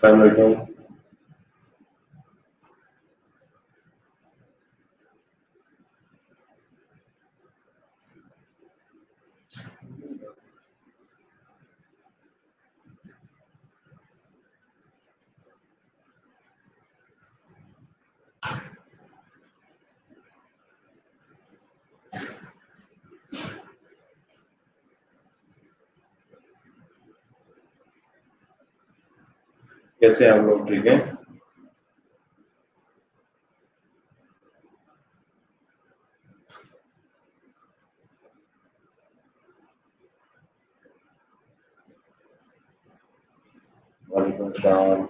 अस्सलाम वालेकुम। कैसे हैं आप लोग? ठीक हैं? वालेकुम अस्सलाम।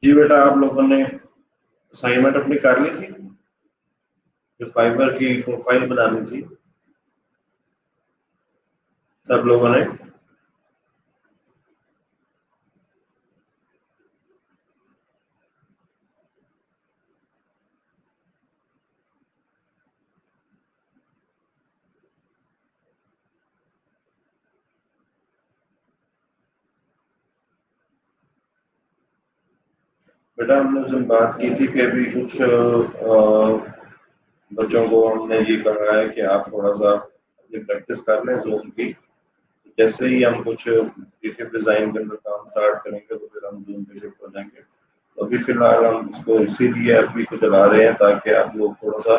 जी बेटा, आप लोगों ने असाइनमेंट अपनी कर ली थी? जो फाइबर की प्रोफाइल बनानी थी सब लोगों ने? बेटा, हमने उस दिन बात की थी कि अभी कुछ बच्चों को हमने ये कहा है कि आप थोड़ा सा अपनी प्रैक्टिस कर लें जूम की। जैसे ही हम कुछ क्रिएटिव डिजाइन के अंदर काम स्टार्ट करेंगे तो फिर हम जूम पे शिफ्ट हो जाएंगे। तो अभी फिलहाल हम इसको इसीलिए अभी को चला रहे हैं ताकि आप लोग थोड़ा सा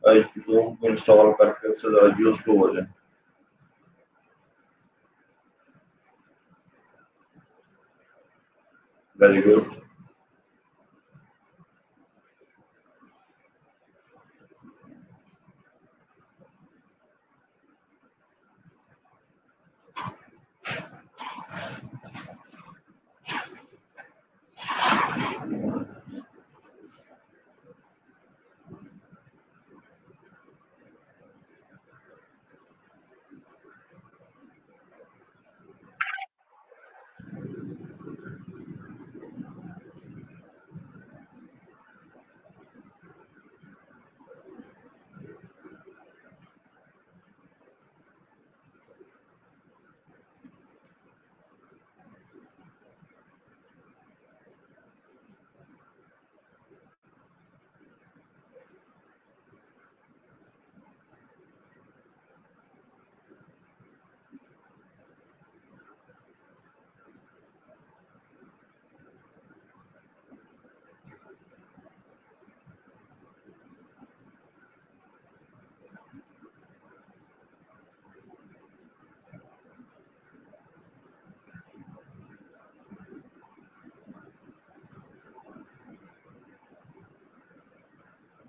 जूम को इंस्टॉल करके उससे जरा यूज टू हो जाए। Very good.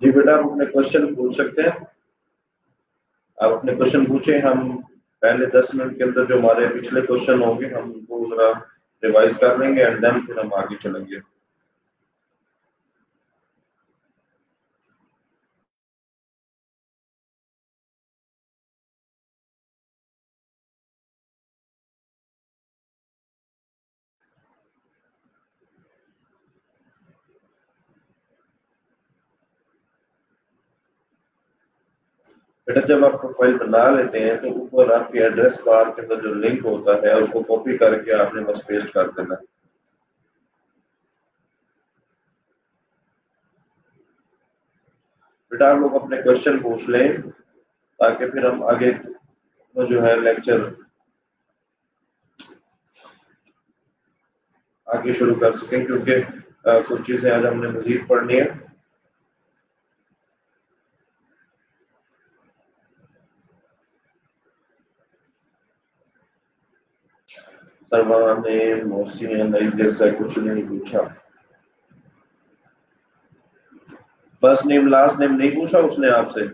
जी बेटा, आप अपने क्वेश्चन पूछ सकते हैं। आप अपने क्वेश्चन पूछे। हम पहले 10 मिनट के अंदर जो हमारे पिछले क्वेश्चन होंगे हम उनको जरा रिवाइज कर लेंगे एंड देन फिर हम आगे चलेंगे। बेटा जब आप प्रोफाइल बना लेते हैं तो ऊपर आपके एड्रेस बार के अंदर जो लिंक होता है उसको कॉपी करके आपने बस पेस्ट कर देना है। बेटा आप लोग अपने क्वेश्चन पूछ लें ताकि फिर हम आगे जो है लेक्चर आगे शुरू कर सकें, क्योंकि कुछ चीजें आज हमने मजीद पढ़नी है। सरवा ने मोसी ने जैसा कुछ नहीं पूछा, फर्स्ट नेम लास्ट नेम नहीं पूछा उसने आपसे?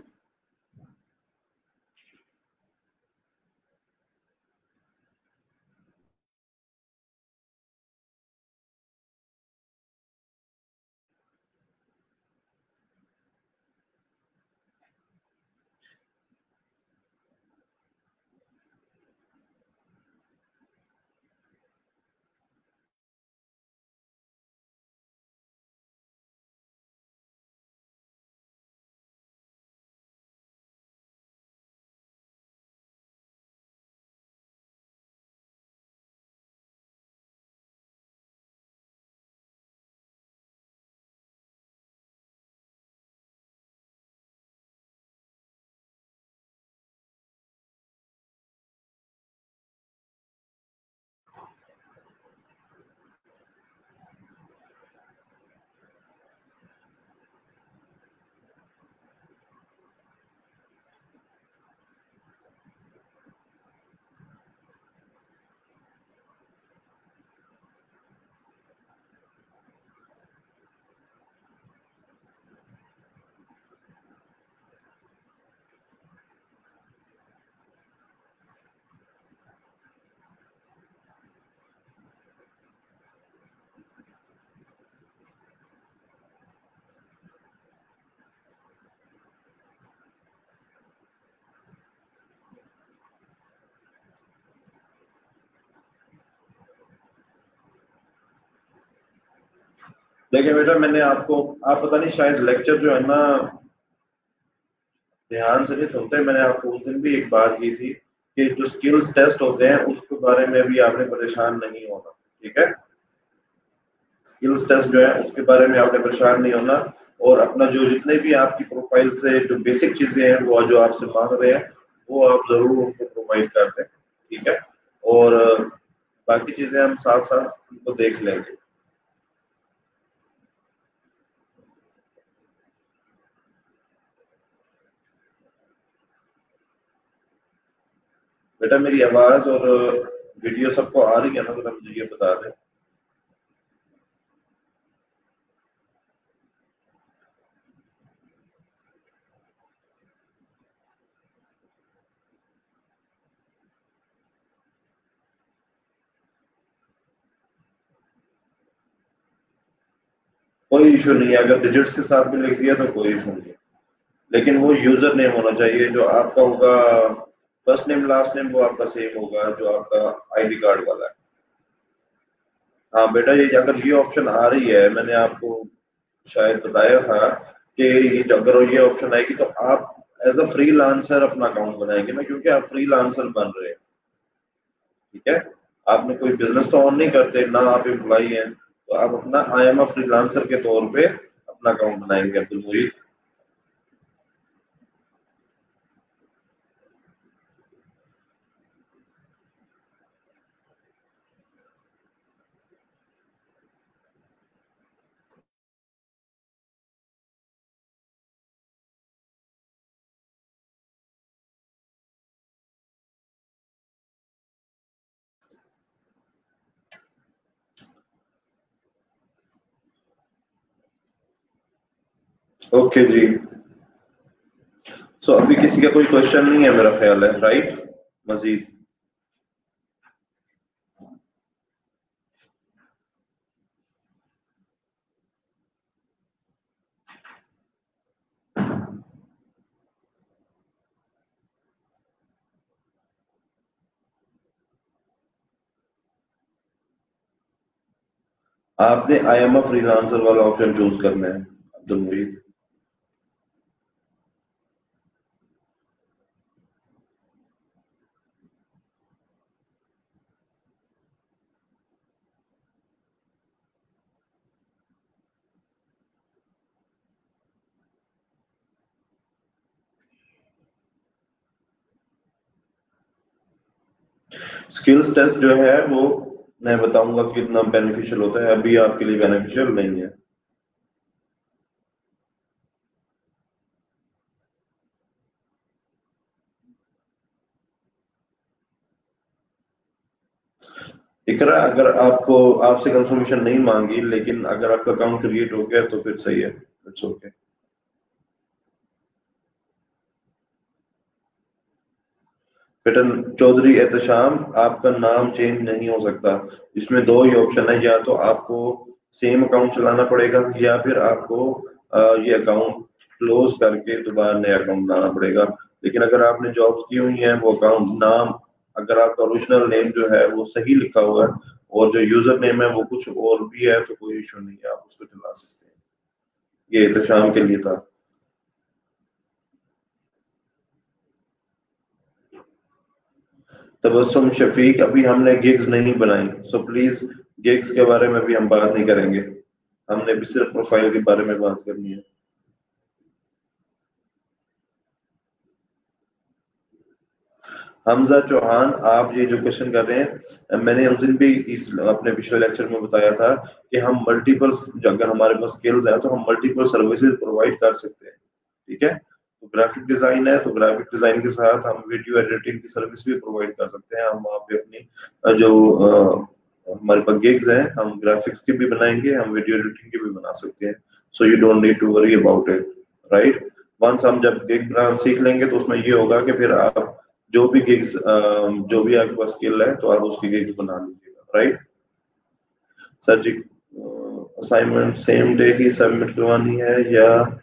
देखिए बेटा मैंने आपको, आप पता नहीं शायद लेक्चर जो है ना ध्यान से नहीं सुनते। मैंने आपको उस दिन भी एक बात की थी कि जो स्किल्स टेस्ट होते हैं उसके बारे में भी आपने परेशान नहीं होना, ठीक है? स्किल्स टेस्ट जो है उसके बारे में आपने परेशान नहीं होना, और अपना जो जितने भी आपकी प्रोफाइल से जो बेसिक चीजें हैं वो जो आपसे मांग रहे हैं वो आप जरूर उनको प्रोवाइड कर दें, ठीक है? और बाकी चीजें हम साथ साथ उनको देख लेंगे। बेटा मेरी आवाज और वीडियो सबको आ रही है ना, तो मुझे ये बता दें। कोई इशू नहीं है, अगर डिजिट्स के साथ भी लिख दिया तो कोई इशू नहीं है, लेकिन वो यूजर नेम होना चाहिए जो आपका होगा। फर्स्ट नेम लास्ट नेम वो आपका सेम होगा जो आपका आईडी कार्ड वाला है। हाँ बेटा ये अगर ये ऑप्शन आ रही है, मैंने आपको शायद बताया था कि ये अगर ये ऑप्शन आएगी तो आप एज अ फ्रीलांसर अपना अकाउंट बनाएंगे ना, क्योंकि आप फ्रीलांसर बन रहे हैं, ठीक है? आपने कोई बिजनेस तो ऑन नहीं करते ना, आप एम्प्लॉई हैं, तो आप अपना आई एम अ फ्रीलांसर के तौर पे अपना अकाउंट बनाएंगे अब्दुल मुईद। ओके जी, सो अभी किसी का कोई क्वेश्चन नहीं है मेरा ख्याल है, राइट? मजीद आपने आई एम अ फ्रीलांसर वाला ऑप्शन चूज करना है अब्दुल मुईद। स्किल्स टेस्ट जो है वो मैं बताऊंगा कि कितना बेनिफिशियल होता है, अभी आपके लिए बेनिफिशियल नहीं है। इकरा, अगर आपको आपसे कंफर्मेशन नहीं मांगी, लेकिन अगर आपका अकाउंट क्रिएट हो गया तो फिर सही है, इट्स ओके। बेटा चौधरी एहतशाम, आपका नाम चेंज नहीं हो सकता। इसमें दो ही ऑप्शन है, या तो आपको सेम अकाउंट चलाना पड़ेगा, या फिर आपको ये अकाउंट क्लोज करके दोबारा नया अकाउंट बनाना पड़ेगा। लेकिन अगर आपने जॉब्स की हुई हैं, वो अकाउंट नाम, अगर आपका ओरिजिनल नेम जो है वो सही लिखा हुआ है और जो यूजर नेम है वो कुछ और भी है, तो कोई इशू नहीं है, आप उसको चला सकते हैं। ये एहतशाम के लिए था। तबस्सुम शफीक, अभी हमने गिग्स नहीं बनाई, सो प्लीज गिग्स के बारे में भी हम बात नहीं करेंगे। हमने भी सिर्फ प्रोफाइल के बारे में बात करनी है। हमजा चौहान, आप ये जो क्वेश्चन कर रहे हैं, मैंने उस दिन भी इस अपने पिछले लेक्चर में बताया था कि हम मल्टीपल, अगर हमारे पास स्किल्स है तो हम मल्टीपल सर्विसेज प्रोवाइड कर सकते हैं। ठीक है, तो ग्राफिक डिजाइन है तो ग्राफिक डिजाइन के साथ हम वीडियो एडिटिंग की सर्विस भी प्रोवाइड कर सकते हैं। हम वहाँ पे अपनी जो हमारे पास गिग्स हैं, हम ग्राफिक्स की भी बनाएंगे, हम वीडियो एडिटिंग की भी बना सकते हैं। So you don't need to worry about it, right. Once हम जब गिग बनाना सीख लेंगे तो उसमें ये होगा कि फिर आप जो भी गिग्स, जो भी आपके पास स्किल है तो आप उसकी गिग्स बना लीजिएगा, राइट। सर जी, असाइनमेंट सेम डे ही सबमिट करवानी है या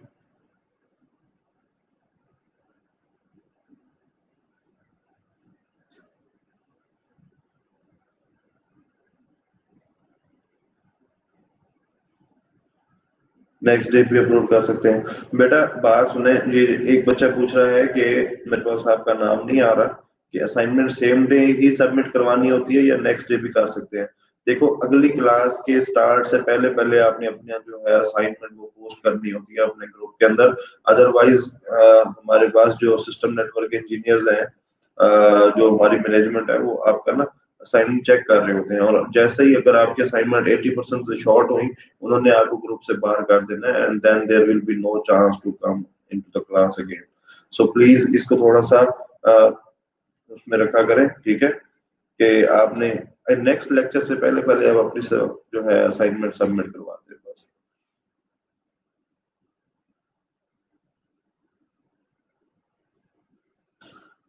नेक्स्ट डे भी अपलोड कर सकते हैं? बेटा बात सुने, ये एक बच्चा पूछ रहा है कि मेरे पास आपका नाम नहीं आ रहा, कि असाइनमेंट सेम डे ही सबमिट करवानी होती है या नेक्स्ट डे भी कर सकते हैं? देखो, अगली क्लास के स्टार्ट से पहले पहले आपने अपने जो है असाइनमेंट वो पोस्ट करनी होती है अपने ग्रुप के अंदर। अदरवाइज हमारे पास जो सिस्टम नेटवर्क इंजीनियर्स हैं, जो हमारी मैनेजमेंट है, वो आपका ना असाइनमेंट चेक कर रहे होते हैं, और जैसे ही अगर आपकी असाइनमेंट 80% से शॉर्ट हुई, उन्होंने आपको ग्रुप से बाहर कर देना है, and then there will be no chance to come into the class again. So please इसको थोड़ा सा उसमें रखा करें, ठीक है, कि आपने नेक्स्ट लेक्चर से पहले पहले आप अपनी जो है असाइनमेंट सबमिट करवा दें बस।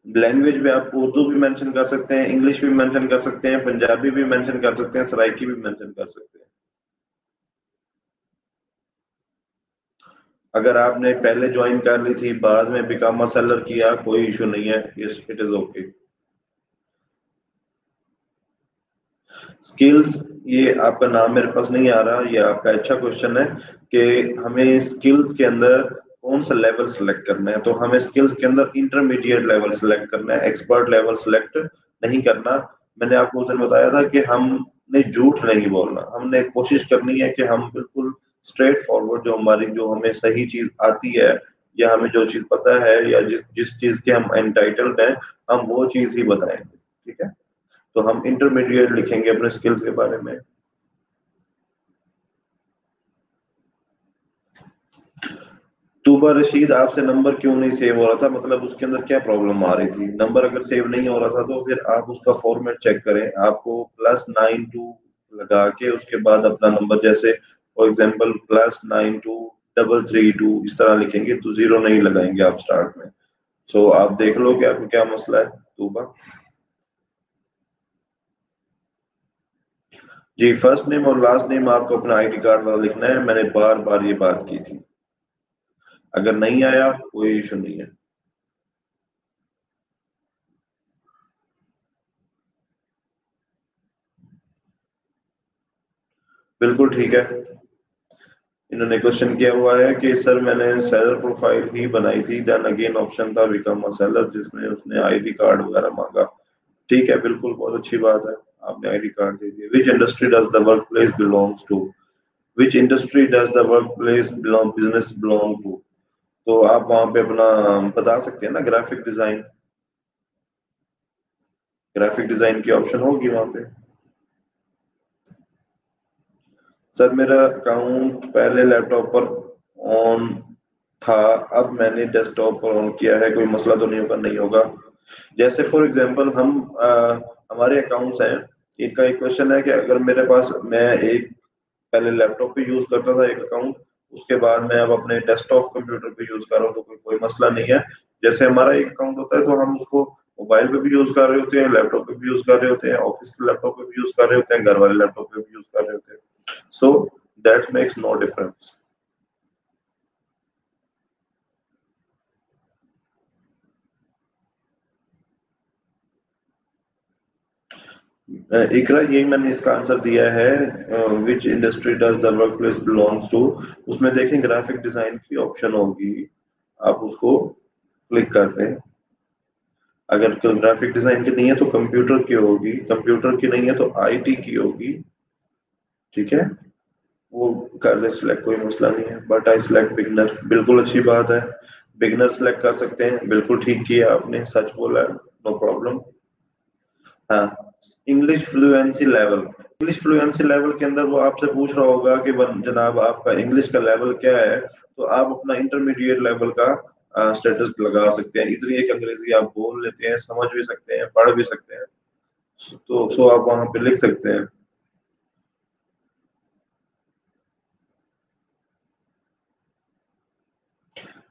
लैंग्वेज में आप उर्दू भी मेंशन कर सकते हैं, इंग्लिश भी मेंशन कर सकते हैं, पंजाबी भी मेंशन कर सकते हैं, सराइकी भी मेंशन कर सकते हैं। अगर आपने पहले ज्वाइन कर ली थी, बाद में बिकामा सेलर किया, कोई इशू नहीं है, इट इज ओके। स्किल्स, ये आपका नाम मेरे पास नहीं आ रहा, ये आपका अच्छा क्वेश्चन है कि हमें स्किल्स के अंदर कौन सा लेवल सेलेक्ट करना है। तो हमें स्किल्स के अंदर इंटरमीडिएट लेवल सेलेक्ट करना है, एक्सपर्ट लेवल सेलेक्ट नहीं करना। मैंने आपको उस दिन बताया था कि हमने झूठ नहीं बोलना, हमने कोशिश करनी है कि हम बिल्कुल स्ट्रेट फॉरवर्ड, जो हमारी जो हमें सही चीज आती है, या हमें जो चीज पता है, या जिस जिस चीज के हम एंटाइटल्ड हैं, हम वो चीज ही बताएंगे। ठीक है, तो हम इंटरमीडिएट लिखेंगे अपने स्किल्स के बारे में। तूबा रशीद, आपसे नंबर क्यों नहीं सेव हो रहा था, मतलब उसके अंदर क्या प्रॉब्लम आ रही थी? नंबर अगर सेव नहीं हो रहा था तो फिर आप उसका फॉर्मेट चेक करें। आपको +92 लगा के उसके बाद अपना नंबर, जैसे फॉर एग्जांपल +92 332 इस तरह लिखेंगे, तो जीरो नहीं लगाएंगे आप स्टार्ट में। सो आप देख लो कि आपको क्या मसला है, तूबा। जी, फर्स्ट नेम और लास्ट नेम आपको अपना आईडी कार्ड वाला लिखना है, मैंने बार बार ये बात की थी। अगर नहीं आया कोई इशू नहीं है। बिल्कुल ठीक है। इन्होंने क्वेश्चन किया हुआ है कि सर मैंने सेलर प्रोफाइल ही बनाई थी, देन अगेन ऑप्शन था बिकम अ सेलर, जिसमें उसने आईडी कार्ड वगैरह मांगा। ठीक है, बिल्कुल, बहुत अच्छी बात है, आपने आईडी कार्ड दे दिया। Which industry does the work place belongs to? Which industry does the work place belong business belong to? तो आप वहां पे अपना बता सकते हैं ना, ग्राफिक डिजाइन। ग्राफिक डिजाइन की ऑप्शन होगी वहां पे। सर मेरा अकाउंट पहले लैपटॉप पर ऑन था, अब मैंने डेस्कटॉप पर ऑन किया है, कोई मसला तो नहीं होगा? नहीं होगा। जैसे फॉर एग्जांपल हम हमारे अकाउंट्स हैं, इनका एक क्वेश्चन है कि अगर मेरे पास, मैं एक पहले लैपटॉप पे यूज करता था एक अकाउंट, उसके बाद मैं अब अपने डेस्कटॉप कंप्यूटर पे यूज कर रहा हूँ, तो कोई मसला नहीं है। जैसे हमारा एक अकाउंट होता है तो हम उसको मोबाइल पे भी यूज कर रहे होते हैं, लैपटॉप पे भी यूज कर रहे होते हैं, ऑफिस के लैपटॉप पे भी यूज कर रहे होते हैं, घर वाले लैपटॉप पे भी यूज कर रहे होते हैं। So that makes no difference. Iqra, यही मैंने इसका आंसर दिया है। Which industry does the work place belongs to, उसमें देखें ग्राफिक डिजाइन की ऑप्शन होगी, आप उसको क्लिक कर दें। अगर ग्राफिक डिजाइन की नहीं है तो कंप्यूटर की होगी, कंप्यूटर की नहीं है तो आईटी की होगी। ठीक है, वो कर दे सिलेक्ट, कोई मसला नहीं है। बट आई सिलेक्ट बिगनर, बिल्कुल अच्छी बात है। बिगनर सिलेक्ट कर सकते हैं, बिल्कुल ठीक किया आपने, सच बोला, नो प्रॉब्लम। हाँ, English fluency level, English fluency level के अंदर वो आपसे पूछ रहा होगा कि जनाब आपका इंग्लिश का लेवल क्या है, तो आप अपना इंटरमीडिएट लेवल का स्टेटस लगा सकते हैं। इतनी एक अंग्रेजी आप बोल लेते हैं, समझ भी सकते हैं, पढ़ भी सकते हैं, तो सो आप वहां पे लिख सकते हैं।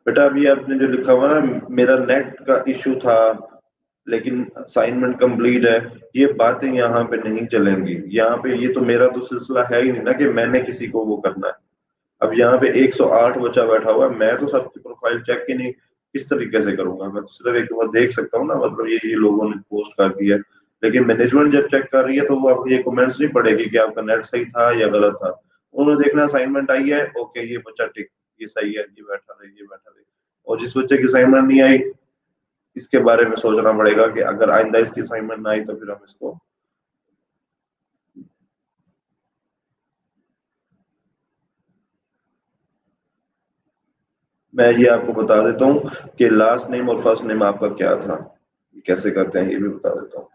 बेटा अभी आपने जो लिखा हुआ ना, मेरा नेट का इशू था लेकिन असाइनमेंट कंप्लीट है, ये बातें यहाँ पे नहीं चलेंगी। यहाँ पे ये तो मेरा तो सिलसिला है ही नहीं ना कि मैंने किसी को वो करना है। अब यहाँ पे 108 बच्चा बैठा हुआ है, मैं तो सबकी प्रोफाइल चेक ही नहीं किस तरीके से करूंगा? मैं तो सिर्फ एक दफा देख सकता हूँ ना, मतलब ये लोगों ने पोस्ट कर दिया है। लेकिन मैनेजमेंट जब चेक कर रही है तो वो आपको ये कमेंट्स नहीं पड़ेगी कि आपका नेट सही था या गलत था। उन्होंने देखना असाइनमेंट आई है, ओके ये बच्चा टिक, ये सही है, ये बैठा रहे, ये बैठा रहे। और जिस बच्चे की असाइनमेंट नहीं आई, इसके बारे में सोचना पड़ेगा कि अगर आइंदा इसकी असाइनमेंट ना आई तो फिर हम इसको। मैं ये आपको बता देता हूँ कि लास्ट नेम और फर्स्ट नेम आपका क्या था, ये कैसे करते हैं ये भी बता देता हूँ।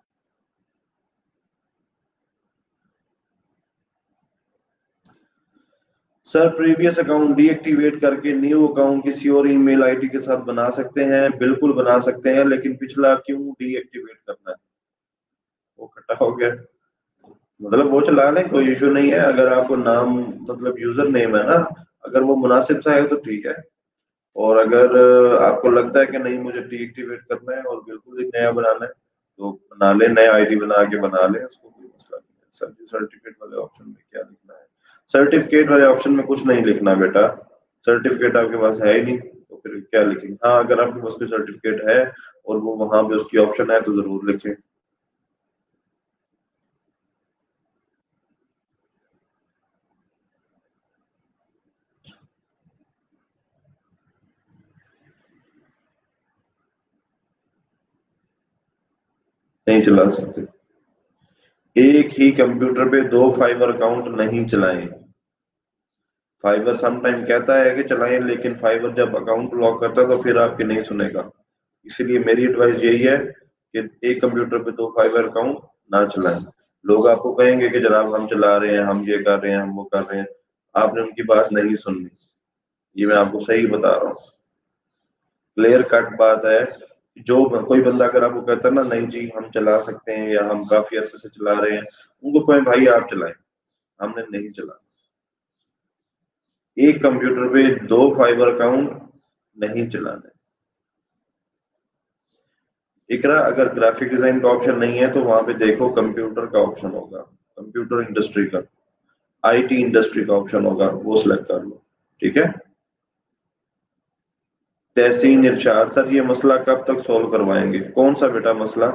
सर प्रीवियस अकाउंट डीएक्टिवेट करके न्यू अकाउंट किसी और ईमेल आईडी के साथ बना सकते हैं, बिल्कुल बना सकते हैं, लेकिन पिछला क्यों डीएक्टिवेट करना है? वो खट्टा हो गया, मतलब वो चला लें, कोई इशू नहीं है। अगर आपको नाम, मतलब यूजर नेम है ना, अगर वो मुनासिब सा है तो ठीक है। और अगर आपको लगता है कि नहीं मुझे डीएक्टिवेट करना है और बिल्कुल ही नया बनाना है, तो बना ले, नया आईडी बना के बना ले, उसको कोई मसला नहीं है। सर जी सर्टिफिकेट वाले ऑप्शन में क्या लिखना है? सर्टिफिकेट वाले ऑप्शन में कुछ नहीं लिखना बेटा, सर्टिफिकेट आपके पास है ही नहीं, तो फिर क्या लिखेंगे? हाँ, अगर आपके पास कोई सर्टिफिकेट है और वो वहां पे उसकी ऑप्शन है तो जरूर लिखें। नहीं चला सकते, एक ही कंप्यूटर पे दो फाइबर अकाउंट नहीं चलाएं। फाइबर समटाइम कहता है कि चलाएं, लेकिन फाइबर जब अकाउंट लॉक करता है तो फिर आपकी नहीं सुनेगा। इसीलिए मेरी एडवाइस यही है कि एक कंप्यूटर पे दो फाइबर अकाउंट ना चलाएं। लोग आपको कहेंगे कि जनाब हम चला रहे हैं, हम ये कर रहे हैं, हम वो कर रहे हैं, आपने उनकी बात नहीं सुननी। ये मैं आपको सही बता रहा हूँ, क्लियर कट बात है। जो कोई बंदा अगर आपको कहता है ना नहीं जी हम चला सकते हैं या हम काफी अरसे से चला रहे हैं, उनको कहें भाई आप चलाएं, हमने नहीं चला। एक कंप्यूटर पे दो फाइबर अकाउंट नहीं चलाने। इकरा, अगर ग्राफिक डिजाइन का ऑप्शन नहीं है तो वहां पे देखो कंप्यूटर का ऑप्शन होगा, कंप्यूटर इंडस्ट्री का, आईटी इंडस्ट्री का ऑप्शन होगा, वो सिलेक्ट कर लो। ठीक है। तहसीन इरशाद, सर ये मसला कब तक सॉल्व करवाएंगे? कौन सा बेटा मसला?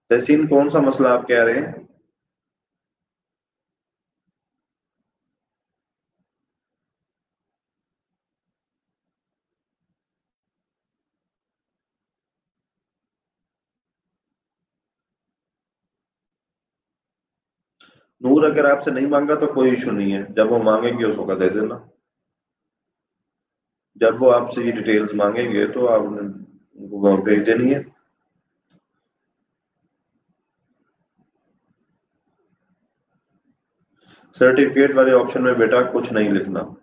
तहसीन कौन सा मसला आप कह रहे हैं? नूर, अगर आपसे नहीं मांगा तो कोई इशू नहीं है, जब वो मांगेंगे उस वक्त दे देना। जब वो आपसे ये डिटेल्स मांगेंगे तो आपने उनको भेज देनी है। सर्टिफिकेट वाले ऑप्शन में बेटा कुछ नहीं लिखना।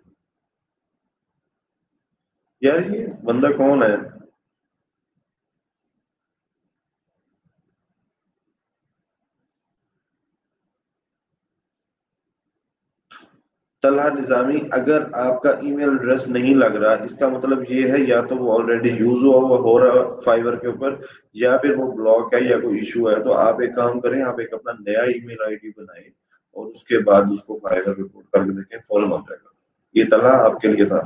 यार ये बंदा कौन है? तलहा निजामी, अगर आपका ईमेल एड्रेस नहीं लग रहा, इसका मतलब ये है या तो वो ऑलरेडी यूज हुआ हुआ हो रहा फाइवर के ऊपर, या फिर वो ब्लॉक है या कोई इशू है। तो आप एक काम करें, आप एक अपना नया ईमेल आईडी बनाएं और उसके बाद उसको फाइवर रिपोर्ट करके देखें, फॉलो आ जाएगा। ये तलहा आपके लिए था।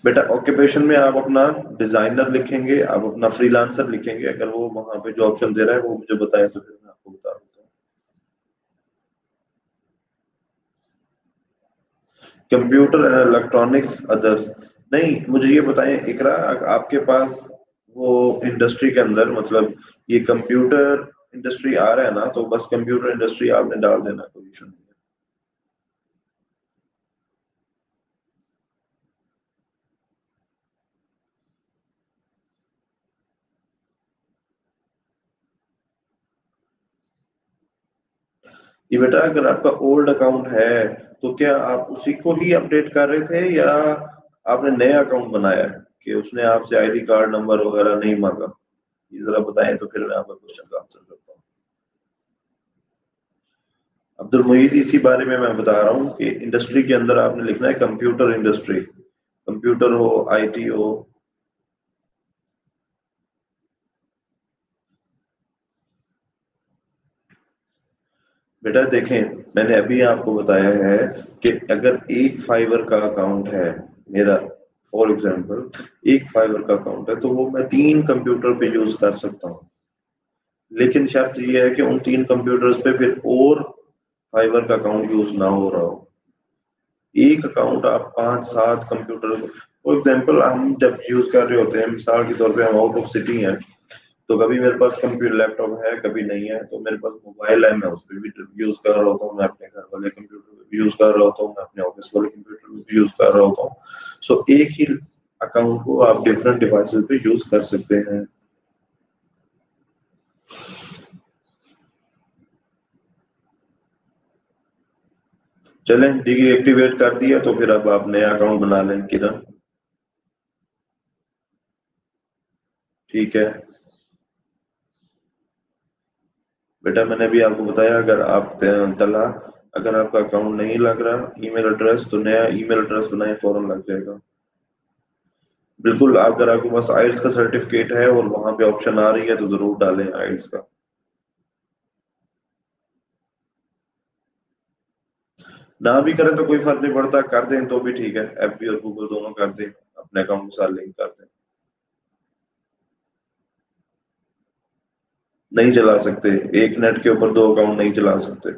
बेटा ऑक्यूपेशन में आप अपना डिजाइनर लिखेंगे, आप अपना फ्रीलांसर लिखेंगे। अगर वो वहां पे जो ऑप्शन दे रहा है वो मुझे बताए तो फिर मैं आपको बता दूंगा। Computer and electronics others. नहीं, मुझे ये बताएं इकरा, आपके पास वो इंडस्ट्री के अंदर मतलब ये कंप्यूटर इंडस्ट्री आ रहा है ना, तो बस कंप्यूटर इंडस्ट्री आपने डाल देना, कोई इशू नहीं है। ये बेटा अगर आपका ओल्ड अकाउंट है तो क्या आप उसी को ही अपडेट कर रहे थे, या आपने नया अकाउंट बनाया है कि उसने आपसे आईडी कार्ड नंबर वगैरह नहीं मांगा? ये जरा बताएं तो फिर मैं आपका क्वेश्चन का आंसर करता हूँ। अब्दुल मुईद, इसी बारे में मैं बता रहा हूँ कि इंडस्ट्री के अंदर आपने लिखना है कंप्यूटर इंडस्ट्री, कंप्यूटर हो, आईटी हो। बेटा देखें, मैंने अभी आपको बताया है कि अगर एक फाइवर का अकाउंट है मेरा, फॉर एग्जांपल एक फाइवर का अकाउंट है, तो वो मैं 3 कंप्यूटर पे यूज कर सकता हूँ। लेकिन शर्त ये है कि उन 3 कंप्यूटर्स पे फिर और फाइवर का अकाउंट यूज ना हो रहा हो। एक अकाउंट आप 5-7 कंप्यूटर, फॉर एग्जांपल हम जब यूज कर रहे होते हैं, मिसाल के तौर पे हम आउट ऑफ सिटी हैं, तो कभी मेरे पास कंप्यूटर लैपटॉप है, कभी नहीं है, तो मेरे पास मोबाइल है, मैं उस पर भी यूज कर रहा होता हूँ, मैं अपने घर वाले कंप्यूटर पे भी यूज कर रहा होता हूँ, मैं अपने ऑफिस वाले कंप्यूटर पे भी यूज कर रहा होता हूँ। सो एक ही अकाउंट को आप डिफरेंट डिवाइसेस पे यूज कर सकते हैं। चलें, डीएक्टिवेट कर दिया तो फिर अब आप नया अकाउंट बना लें किरण। ठीक है बेटा, मैंने भी आपको बताया, अगर आप तला अगर आपका अकाउंट नहीं लग रहा ईमेल एड्रेस, तो नया ईमेल एड्रेस बनाए, फौरन लग जाएगा। बिल्कुल, अगर आपके पास आइल्स का सर्टिफिकेट है और वहां पे ऑप्शन आ रही है तो जरूर डालें आइल्स का। ना भी करें तो कोई फर्क नहीं पड़ता, कर दें तो भी ठीक है, एफबी और गूगल दोनों कर दें, अपने अकाउंट के साथ लिंक कर दें। नहीं चला सकते, एक नेट के ऊपर 2 अकाउंट नहीं चला सकते।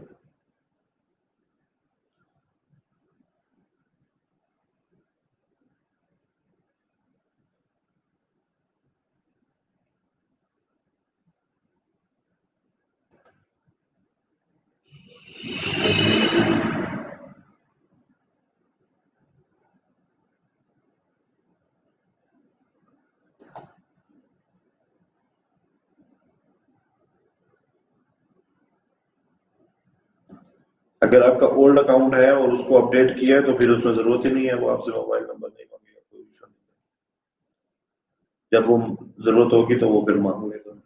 अगर आपका ओल्ड अकाउंट है और उसको अपडेट किया है तो फिर उसमें जरूरत ही नहीं है, वो आपसे मोबाइल नंबर नहीं मांगेगा, कोई इशू नहीं। जब वो जरूरत होगी तो वो फिर मांग लेगा।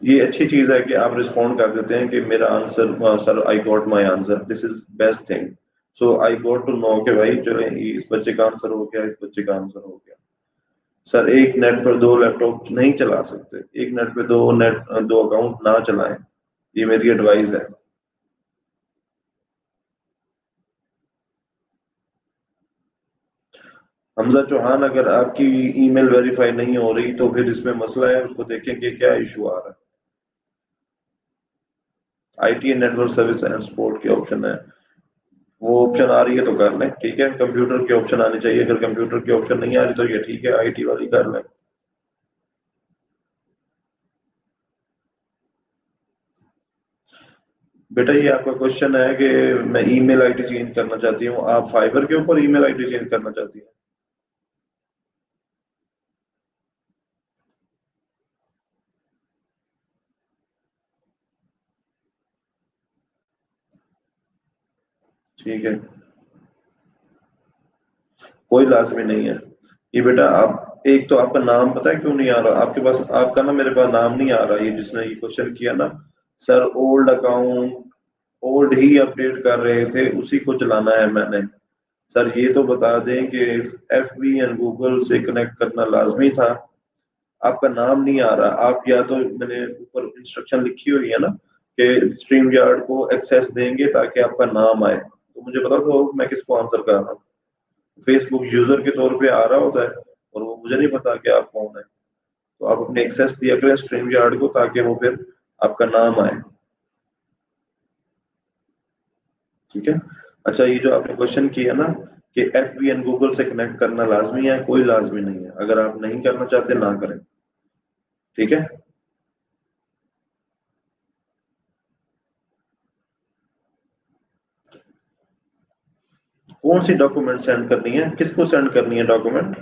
ये अच्छी चीज है कि आप रिस्पॉन्ड कर देते हैं कि मेरा answer, sir I got my answer, this is best thing. So I got to know कि भाई चलो इस बच्चे का आंसर हो गया, इस बच्चे का आंसर हो गया। सर एक नेट पर 2 लैपटॉप नहीं चला सकते, एक नेट पे 2 अकाउंट ना चलाएं, ये मेरी एडवाइस है। हमजा चौहान, अगर आपकी ईमेल वेरीफाई नहीं हो रही तो फिर इसमें मसला है, उसको देखें कि क्या इशू आ रहा है। IT network service and support के ऑप्शन है, वो ऑप्शन आ रही है तो कर लें, ठीक है। कंप्यूटर की ऑप्शन आनी चाहिए, अगर कंप्यूटर की ऑप्शन नहीं आ रही तो ये ठीक है, आईटी वाली कर लें। बेटा ये आपका क्वेश्चन है कि मैं ईमेल आईडी चेंज करना चाहती हूँ, आप फाइवर के ऊपर ईमेल आईडी चेंज करना चाहती हैं? ठीक है, कोई लाजमी नहीं है। ये बेटा आप, एक तो आपका नाम पता है क्यों नहीं आ रहा आपके पास, आपका ना मेरे पास नाम नहीं आ रहा, ये जिसने ये क्वेश्चन किया ना, सर ओल्ड अकाउंट, ओल्ड ही अपडेट कर रहे थे, उसी को चलाना है मैंने। सर ये तो बता दें कि एफबी एंड गूगल से कनेक्ट करना लाजमी था। आपका नाम नहीं आ रहा, आप या तो, मैंने ऊपर इंस्ट्रक्शन लिखी हुई है ना कि स्ट्रीम यार्ड को एक्सेस देंगे ताकि आपका नाम आए, तो मुझे पता तो मैं किसको आंसर कर रहा हूँ। फेसबुक यूजर के तौर पे आ रहा होता है और वो मुझे नहीं पता कि आप कौन है, तो आप अपने एक्सेस दिया करें स्ट्रीम यार्ड को ताकि वो फिर आपका नाम आए। ठीक है। अच्छा, ये जो आपने क्वेश्चन किया ना कि एफबीएन गूगल से कनेक्ट करना लाजमी है, कोई लाजमी नहीं है, अगर आप नहीं करना चाहते ना करें। ठीक है। कौन सी डॉक्यूमेंट सेंड करनी है, किसको सेंड करनी है डॉक्यूमेंट?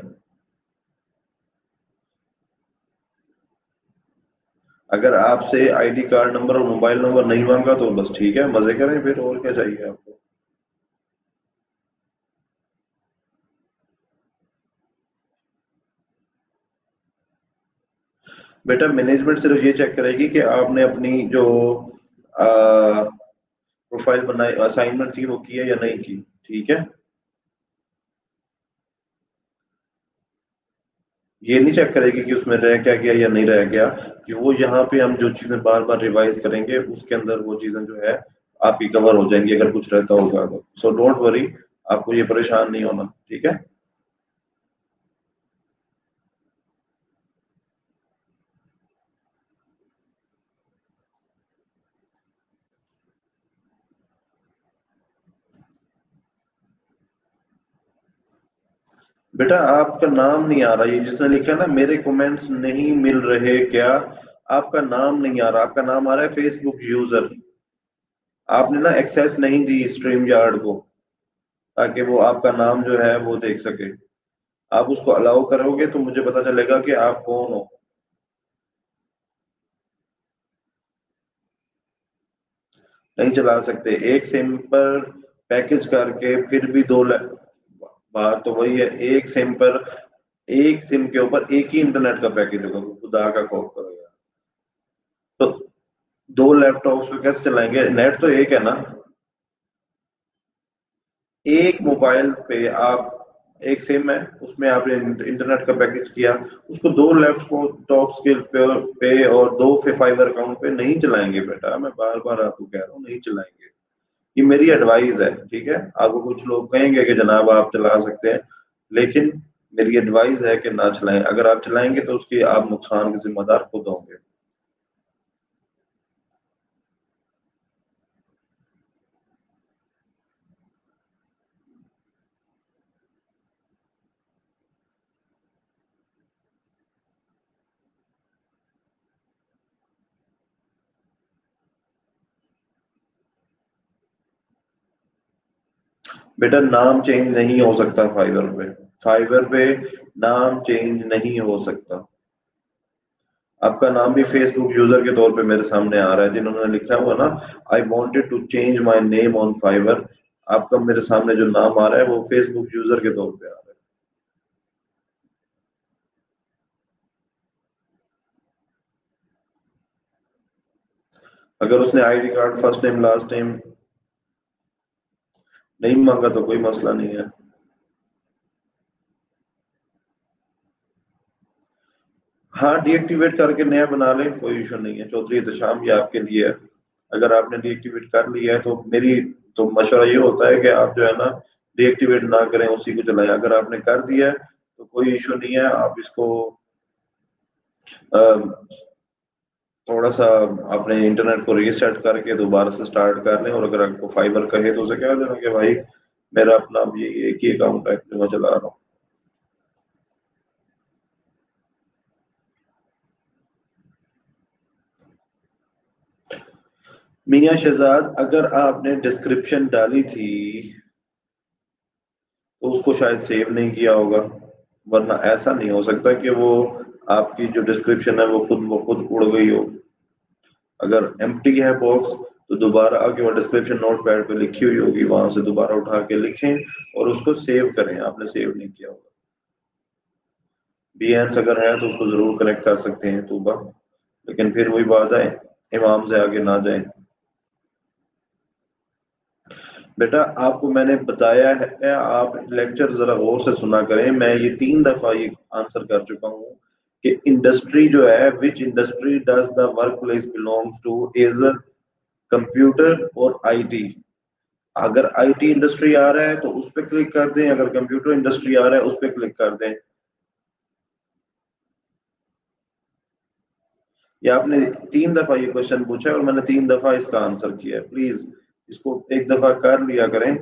अगर आपसे आईडी कार्ड नंबर और मोबाइल नंबर नहीं मांगा तो बस ठीक है, मजे करें फिर, और क्या चाहिए आपको। बेटा मैनेजमेंट सिर्फ ये चेक करेगी कि आपने अपनी जो प्रोफाइल बनाई, असाइनमेंट थी, वो की है या नहीं की। ठीक है। ये नहीं चेक करेगी कि उसमें रह क्या गया या नहीं रह गया, कि वो यहाँ पे हम जो चीजें बार बार रिवाइज करेंगे उसके अंदर वो चीजें जो है आपकी कवर हो जाएंगी, अगर कुछ रहता होगा तो। सो डोंट वरी, आपको ये परेशान नहीं होना। ठीक है। बेटा आपका नाम नहीं आ रहा, ये जिसने लिखा है ना मेरे कमेंट्स नहीं मिल रहे क्या, आपका नाम नहीं आ रहा, आपका नाम आ रहा है फेसबुक यूजर। आपने ना एक्सेस नहीं दी स्ट्रीम यार्ड को ताकि वो आपका नाम जो है वो देख सके। आप उसको अलाउ करोगे तो मुझे पता चलेगा कि आप कौन हो। नहीं चला सकते, एक सिम पर पैकेज करके फिर भी बात तो वही है, एक सिम पर, एक सिम के ऊपर एक ही इंटरनेट का पैकेज होगा, खुदा का खौफ करो यार। तो दो लैपटॉप्स पे कैसे चलाएंगे, नेट तो एक है ना। एक मोबाइल पे आप, एक सिम है उसमें आपने इंटरनेट का पैकेज किया, उसको दो लैपटॉप्स के पे और दो फाइबर अकाउंट पे नहीं चलाएंगे बेटा, मैं बार बार आपको कह रहा हूँ नहीं चलाएंगे। ये मेरी एडवाइस है, ठीक है। आपको कुछ लोग कहेंगे कि जनाब आप चला सकते हैं, लेकिन मेरी एडवाइस है कि ना चलाएं, अगर आप चलाएंगे तो उसकी आप नुकसान के जिम्मेदार खुद होंगे। बेटा नाम चेंज नहीं हो सकता फाइवर पे, फाइवर पे नाम चेंज नहीं हो सकता। आपका नाम भी फेसबुक यूजर के तौर पे मेरे सामने आ रहा है, जिन्होंने लिखा हुआ ना I wanted to change my name on Fiverr, आपका मेरे सामने जो नाम आ रहा है वो फेसबुक यूजर के तौर पे आ रहा है। अगर उसने ID card first name last name नहीं मांगा तो कोई मसला नहीं है। हाँ डीएक्टिवेट करके नया बना लें, कोई इशू नहीं है चौधरी एहतशाम, ये आपके लिए है। अगर आपने डीएक्टिवेट कर लिया है तो मेरी तो मशवरा ये होता है कि आप जो है ना डीएक्टिवेट ना करें, उसी को चलाएं। अगर आपने कर दिया है तो कोई इशू नहीं है, आप इसको अ, थोड़ा सा अपने इंटरनेट को रीसेट करके दोबारा से स्टार्ट कर लें, और अगर आपको फाइबर कहे तो उसे कह देना कि भाई मेरा अपना अब ये एक ही अकाउंट है जो मैं चला रहा हूँ। मियां शहजाद, अगर आपने डिस्क्रिप्शन डाली थी तो उसको शायद सेव नहीं किया होगा, वरना ऐसा नहीं हो सकता कि वो आपकी जो डिस्क्रिप्शन है वो खुद उड़ गई हो। अगर एम्प्टी है बॉक्स तो दोबारा आगे वो डिस्क्रिप्शन नोट पैड पे लिखी हुई होगी, वहां से दोबारा उठा के लिखें और उसको सेव करें। आपने सेव नहीं किया होगा। Behance अगर है तो उसको जरूर कनेक्ट कर सकते हैं तोबा, लेकिन फिर वही बात है, इमाम से आगे ना जाए। बेटा आपको मैंने बताया है, आप लेक्चर जरा गौर से सुना करें। मैं ये 3 दफा ये आंसर कर चुका हूँ कि इंडस्ट्री जो है, which industry does the work place belongs to, is computer और आईटी। अगर आईटी इंडस्ट्री आ रहा है तो उस पर क्लिक कर दें, अगर कंप्यूटर इंडस्ट्री आ रहा है उस पर क्लिक कर दें। ये आपने 3 दफा ये क्वेश्चन पूछा है और मैंने 3 दफा इसका आंसर किया है। प्लीज इसको एक दफा कर लिया करें।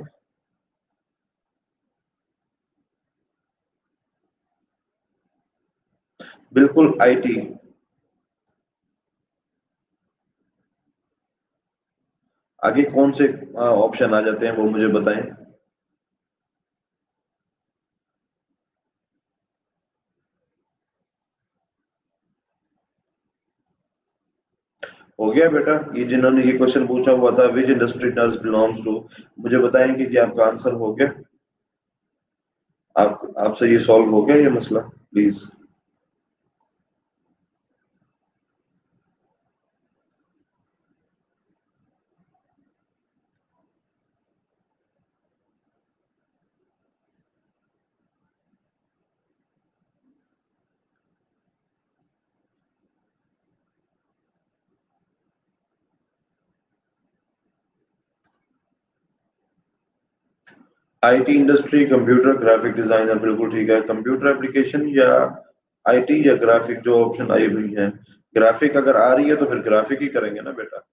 बिल्कुल आईटी। आगे कौन से ऑप्शन आ जाते हैं वो मुझे बताएं। हो गया बेटा, ये जिन्होंने ये क्वेश्चन पूछा हुआ था which industry does belongs to, मुझे बताएं कि ये आपका आंसर हो गया। आप आपसे ये सॉल्व हो गया ये मसला, please. IT industry, computer, graphic designer, बिल्कुल ठीक है। कंप्यूटर एप्लीकेशन या आईटी या ग्राफिक जो ऑप्शन आई हुई है, ग्राफिक अगर आ रही है तो फिर ग्राफिक ही करेंगे ना बेटा।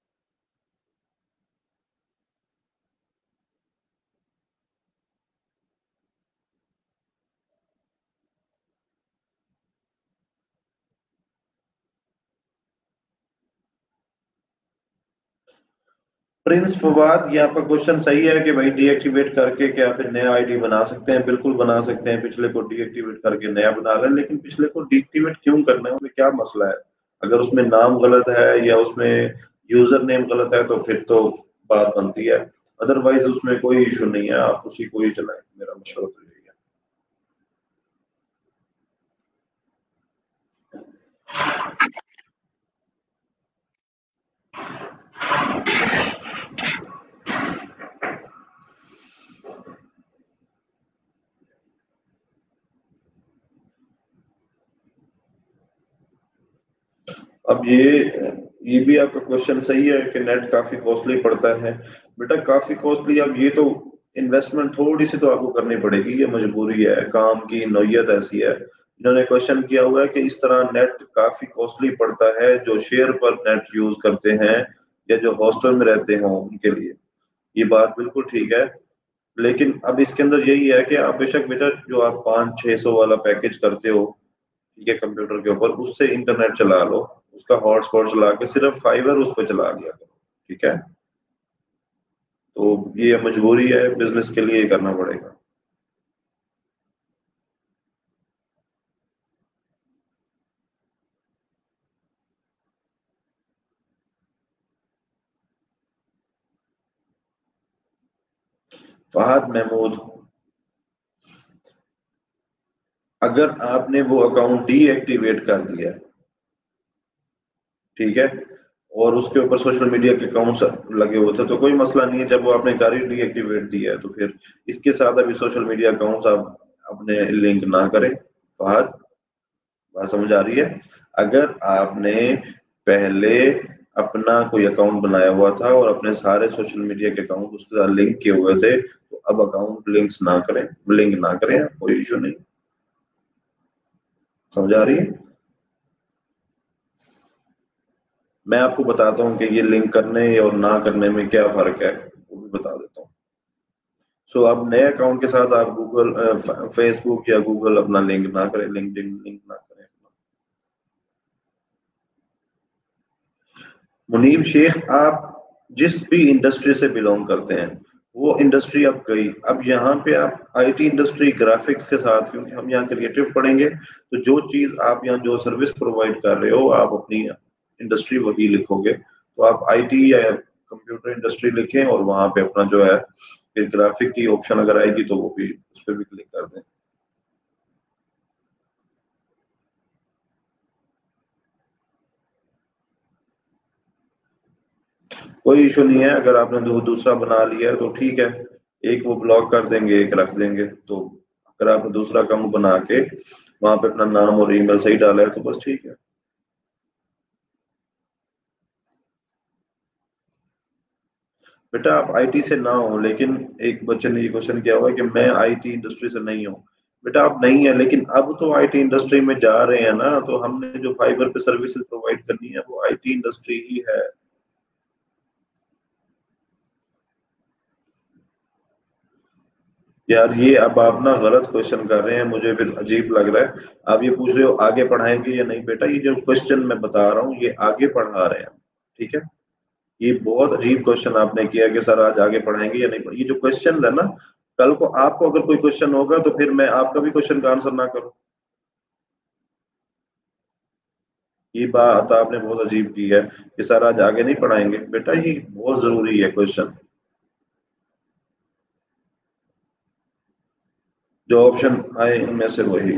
प्रिंस फवाद, ये आपका क्वेश्चन सही है कि भाई डीएक्टिवेट करके क्या फिर नया आईडी बना सकते हैं? बिल्कुल बना सकते हैं। पिछले को डीएक्टिवेट करके नया बना लें, लेकिन पिछले को डीएक्टिवेट क्यों करना है, उसमें क्या मसला है? अगर उसमें नाम गलत है या उसमें यूजर नेम गलत है तो फिर तो बात बनती है। अदरवाइज उसमें कोई इशू नहीं है, आप उसी को ही चलाएं। मेरा मशवरा तो यही है। अब ये भी आपका क्वेश्चन सही है कि नेट काफी कॉस्टली पड़ता है। बेटा काफी कॉस्टली, अब ये तो इन्वेस्टमेंट थोड़ी सी तो आपको करनी पड़ेगी, ये मजबूरी है, काम की नौयत ऐसी है। इन्होंने क्वेश्चन किया हुआ है कि इस तरह नेट काफी कॉस्टली पड़ता है जो शेयर पर नेट यूज करते हैं या जो हॉस्टल में रहते हों उनके लिए। ये बात बिल्कुल ठीक है, लेकिन अब इसके अंदर यही है कि आप बेशक बेटा जो आप 500-600 वाला पैकेज करते हो, ठीक है, कंप्यूटर के ऊपर उससे इंटरनेट चला लो, उसका हॉटस्पॉट चला के सिर्फ फाइबर उस पर चला लिया करो, ठीक है। तो ये मजबूरी है, बिजनेस के लिए करना पड़ेगा। फहद महमूद, अगर आपने वो अकाउंट डीएक्टिवेट कर दिया, ठीक है, और उसके ऊपर सोशल मीडिया के अकाउंट्स लगे हुए थे तो कोई मसला नहीं है। जब वो आपने गाड़ी डीएक्टिवेट दिया है तो फिर इसके साथ अभी सोशल मीडिया अकाउंट्स आप अपने लिंक ना करें। फहद, बात समझ आ रही है? अगर आपने पहले अपना कोई अकाउंट बनाया हुआ था और अपने सारे सोशल मीडिया के अकाउंट उसके साथ लिंक किए हुए थे, तो अब अकाउंट लिंक्स ना करें, लिंक ना करें, कोई इशू नहीं। समझ आ रही है? मैं आपको बताता हूँ कि ये लिंक करने और ना करने में क्या फर्क है, वो भी बता देता हूँ। सो अब नए अकाउंट के साथ आप गूगल, फेसबुक या गूगल अपना लिंक ना करें, लिंक्डइन लिंक ना करें। मुनीब शेख, आप जिस भी इंडस्ट्री से बिलोंग करते हैं वो इंडस्ट्री अब गई, अब यहाँ पे आप आईटी इंडस्ट्री ग्राफिक्स के साथ, क्योंकि हम यहाँ क्रिएटिव पढ़ेंगे, तो जो चीज आप यहाँ जो सर्विस प्रोवाइड कर रहे हो आप अपनी इंडस्ट्री वही लिखोगे। तो आप आईटी या कंप्यूटर इंडस्ट्री लिखें और वहां पे अपना जो है फिर ग्राफिक की ऑप्शन अगर आएगी तो वो भी उस पर भी क्लिक कर दें। कोई इशू नहीं है, अगर आपने दूसरा बना लिया है तो ठीक है, एक वो ब्लॉक कर देंगे, एक रख देंगे। तो अगर आपने दूसरा अकाउंट बना के वहां पे अपना नाम और ईमेल सही डाला है तो बस ठीक है। बेटा आप आईटी से ना हो, लेकिन एक बच्चे ने ये क्वेश्चन किया हुआ है कि मैं आईटी इंडस्ट्री से नहीं हूँ। बेटा आप नहीं है, लेकिन अब तो आईटी इंडस्ट्री में जा रहे हैं ना, तो हमने जो फाइबर पे सर्विसेज प्रोवाइड करनी है वो आईटी इंडस्ट्री ही है। यार ये अब आप ना गलत क्वेश्चन कर रहे हैं, मुझे फिर अजीब लग रहा है। आप ये पूछ रहे हो आगे पढ़ाएंगे या नहीं। बेटा ये जो क्वेश्चन मैं बता रहा हूँ ये आगे पढ़ा रहे हैं, ठीक है। ये बहुत अजीब क्वेश्चन आपने किया कि सर आज आगे पढ़ाएंगे या नहीं ये जो क्वेश्चन है ना, कल को आपको अगर कोई क्वेश्चन होगा तो फिर मैं आपका भी क्वेश्चन का आंसर ना करूं। ये बात आपने बहुत अजीब की है कि सर आज आगे नहीं पढ़ाएंगे। बेटा ये बहुत जरूरी है क्वेश्चन। जो ऑप्शन आए इनमें से वही।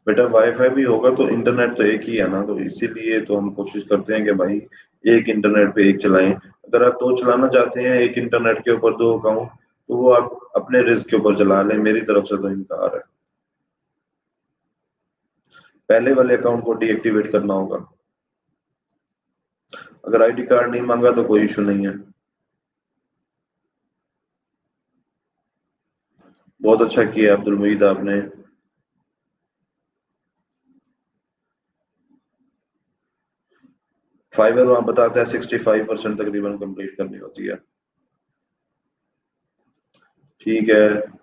बेटा वाईफाई भी होगा तो इंटरनेट तो एक ही है ना, तो इसीलिए तो हम कोशिश करते हैं कि भाई एक इंटरनेट पे एक चलाएं। अगर आप दो चलाना चाहते हैं एक इंटरनेट के ऊपर दो अकाउंट, तो वो आप अपने रिस्क के ऊपर चला लें, मेरी तरफ से तो इनकार है। पहले वाले अकाउंट को डीएक्टिवेट करना होगा। अगर आईडी कार्ड नहीं मांगा तो कोई इशू नहीं है। बहुत अच्छा किया अब्दुल मुईद आपने। फाइबर वहां बताता है 65% तकरीबन कंप्लीट करनी होती है। ठीक है।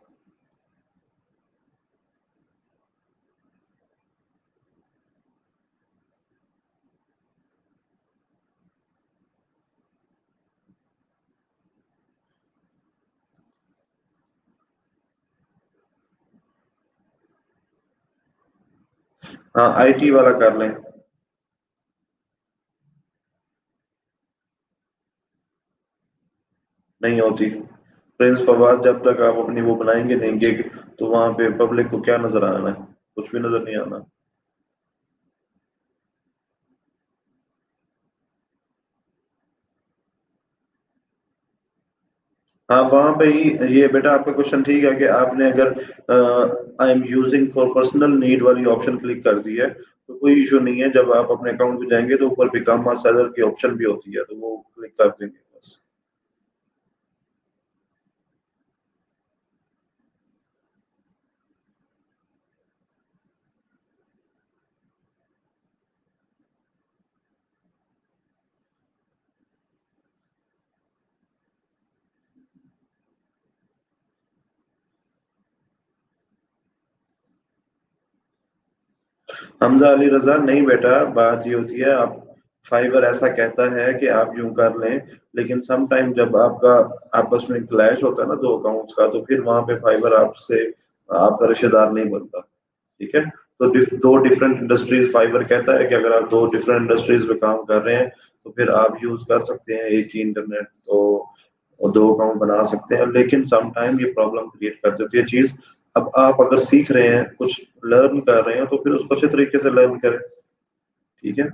हाँ आईटी वाला कर लें। नहीं होती। प्रिंस फवाद जब तक आप अपनी वो बनाएंगे नहीं गिग, तो वहां पे पब्लिक को क्या नजर आना है? कुछ भी नजर नहीं आना। हाँ वहां पे ही ये बेटा आपका क्वेश्चन ठीक है कि आपने अगर I am using for personal need वाली ऑप्शन क्लिक कर दी है तो कोई इशू नहीं है। जब आप अपने अकाउंट पे जाएंगे तो ऊपर बिकम अ सेलर की ऑप्शन भी होती है, तो वो क्लिक कर देंगे बस। हमजा अली रजा नहीं बेटा, बात ये होती है आप फाइबर ऐसा कहता है कि आप यूं कर लें, लेकिन सम टाइम जब आपका आपस में क्लैश होता है ना दो अकाउंट्स का, तो फिर वहां पे फाइबर आपसे आपका रिश्तेदार नहीं बनता। ठीक है। तो दो डिफरेंट इंडस्ट्रीज फाइबर कहता है कि अगर आप दो डिफरेंट इंडस्ट्रीज में काम कर रहे हैं तो फिर आप यूज कर सकते हैं एक ही इंटरनेट, तो और दो अकाउंट बना सकते हैं, लेकिन सम टाइम ये प्रॉब्लम क्रिएट कर देती है चीज। अब आप अगर सीख रहे हैं कुछ लर्न कर रहे हैं तो फिर उसको अच्छे तरीके से लर्न करें। ठीक है।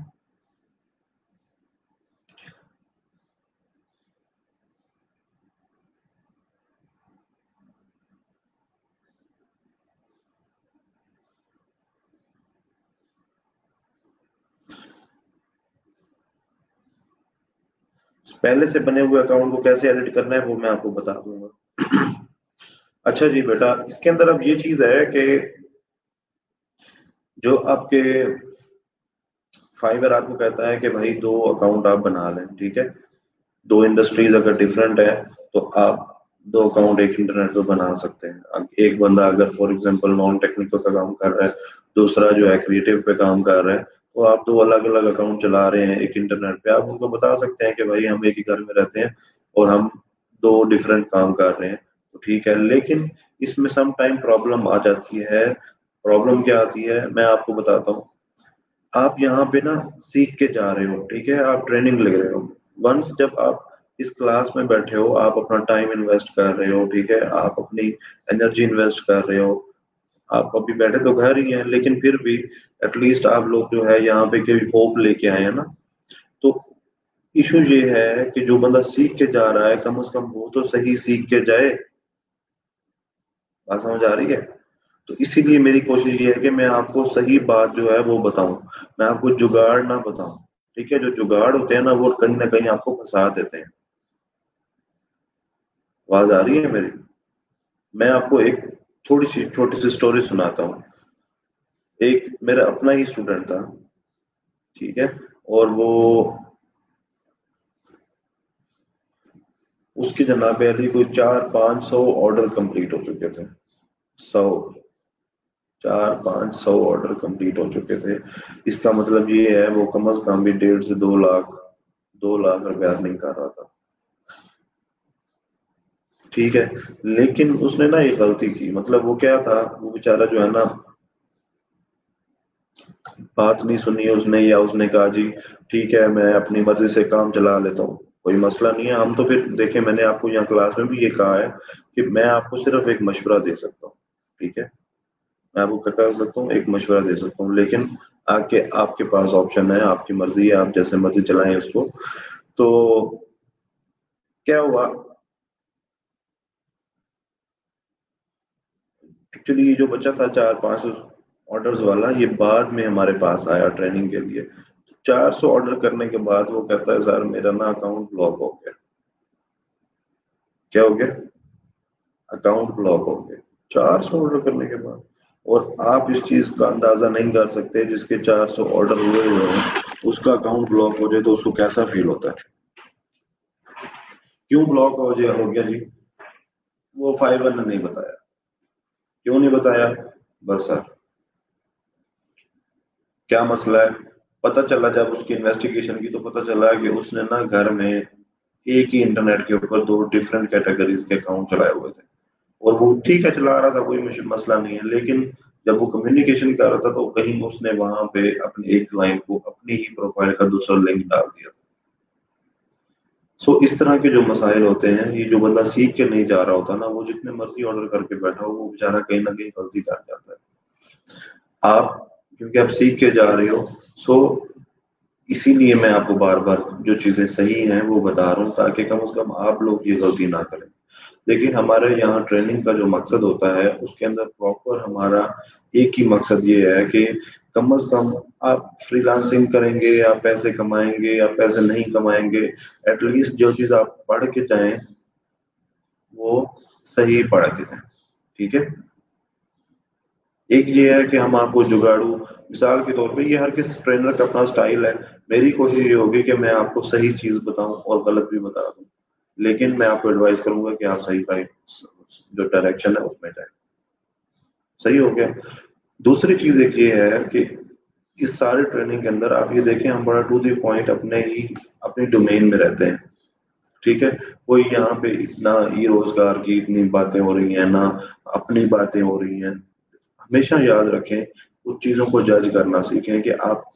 पहले से बने हुए अकाउंट को कैसे एडिट करना है वो मैं आपको बता दूंगा। अच्छा जी बेटा, इसके अंदर अब ये चीज है कि जो आपके फाइबर आपको कहता है कि भाई दो अकाउंट आप बना लें, ठीक है। दो इंडस्ट्रीज अगर डिफरेंट है तो आप दो अकाउंट एक इंटरनेट पे बना सकते हैं। अब एक बंदा अगर फॉर एग्जांपल नॉन टेक्निकल का काम कर रहा है, दूसरा जो है क्रिएटिव पे काम कर रहा है, तो आप दो अलग अलग अकाउंट चला रहे हैं एक इंटरनेट पे, आप उनको बता सकते हैं कि भाई हम एक ही घर में रहते हैं और हम दो डिफरेंट काम कर रहे हैं, तो ठीक है। लेकिन इसमें सम टाइम प्रॉब्लम आ जाती है प्रॉब्लम क्या आती है मैं आपको बताता हूँ। आप यहाँ पे ना सीख के जा रहे हो, ठीक है, आप ट्रेनिंग ले रहे हो। वंस जब आप इस क्लास में बैठे हो, आप अपना टाइम इन्वेस्ट कर रहे हो, ठीक है, आप अपनी एनर्जी इन्वेस्ट कर रहे हो। आप अभी बैठे तो घर ही हैं, लेकिन फिर भी एटलीस्ट आप लोग जो है यहाँ पे कोई होप लेके आए हैं ना। तो इशू ये है कि जो बंदा सीख के जा रहा है, कम से कम वो तो सही सीख के जाए। बात समझ आ रही है? तो इसीलिए मेरी कोशिश ये है कि मैं आपको सही बात जो है वो बताऊं, मैं आपको जुगाड़ ना बताऊं। ठीक है, जो जुगाड़ होते हैं ना वो कहीं ना कहीं आपको फंसा देते हैं। आवाज आ रही है मेरी? मैं आपको एक थोड़ी सी छोटी सी स्टोरी सुनाता हूँ। एक मेरा अपना ही स्टूडेंट था, ठीक है, और वो उसकी जनाब अली कोई 400-500 ऑर्डर कंप्लीट हो चुके थे। 100, 400-500 ऑर्डर कंप्लीट हो चुके थे। इसका मतलब ये है वो कम से कम भी 1.5 से 2 लाख, 2 लाख रुपया अर्निंग कर रहा था। ठीक है, लेकिन उसने ना एक गलती की, मतलब वो क्या था, वो बेचारा जो है ना, बात नहीं सुनी उसने, या उसने कहा जी ठीक है मैं अपनी मर्जी से काम चला लेता हूँ, कोई मसला नहीं है। हम तो फिर देखें, मैंने आपको यहाँ क्लास में भी ये कहा है कि मैं आपको सिर्फ एक मशवरा दे सकता हूँ। ठीक है, मैं आपको क्या कर सकता हूँ, एक मशवरा दे सकता हूँ, लेकिन आके आपके पास ऑप्शन है, आपकी मर्जी है, आप जैसे मर्जी चलाएं उसको। तो क्या हुआ, एक्चुअली ये जो बच्चा था 400-500 ऑर्डर्स वाला, ये बाद में हमारे पास आया ट्रेनिंग के लिए। 400 ऑर्डर करने के बाद वो कहता है सर मेरा ना अकाउंट ब्लॉक हो गया। क्या हो गया? अकाउंट ब्लॉक हो गया, 400 ऑर्डर करने के बाद। और आप इस चीज का अंदाजा नहीं कर सकते, जिसके 400 ऑर्डर हुए हैं उसका अकाउंट ब्लॉक हो जाए तो उसको कैसा फील होता है। क्यों ब्लॉक हो गया जी? वो फाइबर ने नहीं बताया। क्यों नहीं बताया? बस सर, क्या मसला है? पता चला जब उसकी इन्वेस्टिगेशन की तो पता चला कि उसने ना घर में एक ही इंटरनेट के ऊपर दो डिफरेंट कैटेगरीज के अकाउंट चलाए हुए थे। और वो ठीक है चला रहा था, कोई मसला नहीं है, लेकिन जब वो कम्युनिकेशन कर रहा था तो कहीं उसने वहां पे अपने एक क्लाइंट को अपनी ही प्रोफाइल का दूसरा लिंक डाल दिया था। सो इस तरह के जो मसाइल होते हैं, ये जो बंदा सीख के नहीं जा रहा होता ना, वो जितने मर्जी ऑर्डर करके बैठा हो वो बेचारा कहीं ना कहीं गलती कर जाता है। आप, क्योंकि आप सीख के जा रहे हो, सो इसीलिए मैं आपको बार बार जो चीजें सही हैं वो बता रहा हूँ, ताकि कम से कम आप लोग ये गलती ना करें। लेकिन हमारे यहाँ ट्रेनिंग का जो मकसद होता है उसके अंदर प्रॉपर हमारा एक ही मकसद ये है कि कम से कम आप फ्रीलांसिंग करेंगे या पैसे कमाएंगे या पैसे नहीं कमाएंगे, एटलीस्ट जो चीज आप पढ़ के जाएं वो सही पढ़ के जाएं। ठीक है, एक ये है कि हम आपको जुगाड़ू, मिसाल के तौर पे ये हर किस ट्रेनर का अपना स्टाइल है। मेरी कोशिश ये होगी कि मैं आपको सही चीज बताऊं और गलत भी बता दूं, लेकिन मैं आपको एडवाइस करूंगा कि आप सही राइट जो डायरेक्शन है उसमें जाए। सही हो गया। दूसरी चीज एक ये है कि इस सारे ट्रेनिंग के अंदर आप ये देखें, हम बड़ा टू दी पॉइंट अपने ही अपनी डोमेन में रहते हैं। ठीक है, कोई यहाँ पे ना ये रोजगार की इतनी बातें हो रही हैं ना अपनी बातें हो रही हैं। हमेशा याद रखें, उस चीजों को जज करना सीखें कि आप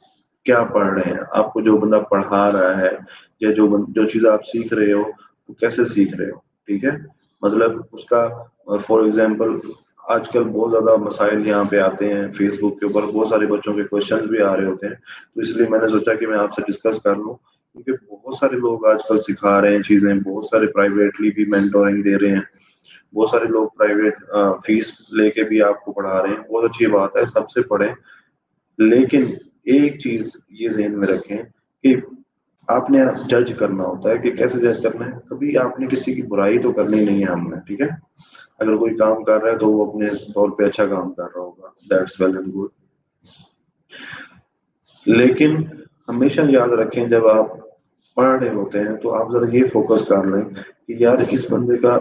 क्या पढ़ रहे हैं, आपको जो बंदा पढ़ा रहा है या जो चीज आप सीख रहे हो वो कैसे सीख रहे हो। ठीक है, मतलब उसका फॉर एग्जांपल आजकल बहुत ज्यादा मसाइल यहाँ पे आते हैं, फेसबुक के ऊपर बहुत सारे बच्चों के क्वेश्चंस भी आ रहे होते हैं, तो इसलिए मैंने सोचा कि मैं आपसे डिस्कस कर लूं, क्योंकि बहुत सारे लोग आजकल सिखा रहे हैं चीजें, बहुत सारे प्राइवेटली भी मेंटोरिंग दे रहे हैं, बहुत सारे लोग प्राइवेट फीस लेके भी आपको पढ़ा रहे हैं, बहुत अच्छी बात है, सबसे पढ़ें। लेकिन एक चीज ये ज़हन में रखें कि आपने जज करना होता है। कि कैसे जज करना है, कभी आपने किसी की बुराई तो करनी नहीं है हमने, ठीक है। अगर कोई काम कर रहा है तो वो अपने तौर पे अच्छा काम कर रहा होगा, दैट्स वेल एंड गुड। लेकिन हमेशा याद रखें, जब आप पढ़ रहे होते हैं तो आप जरा ये फोकस कर लें कि यार इस बंदे का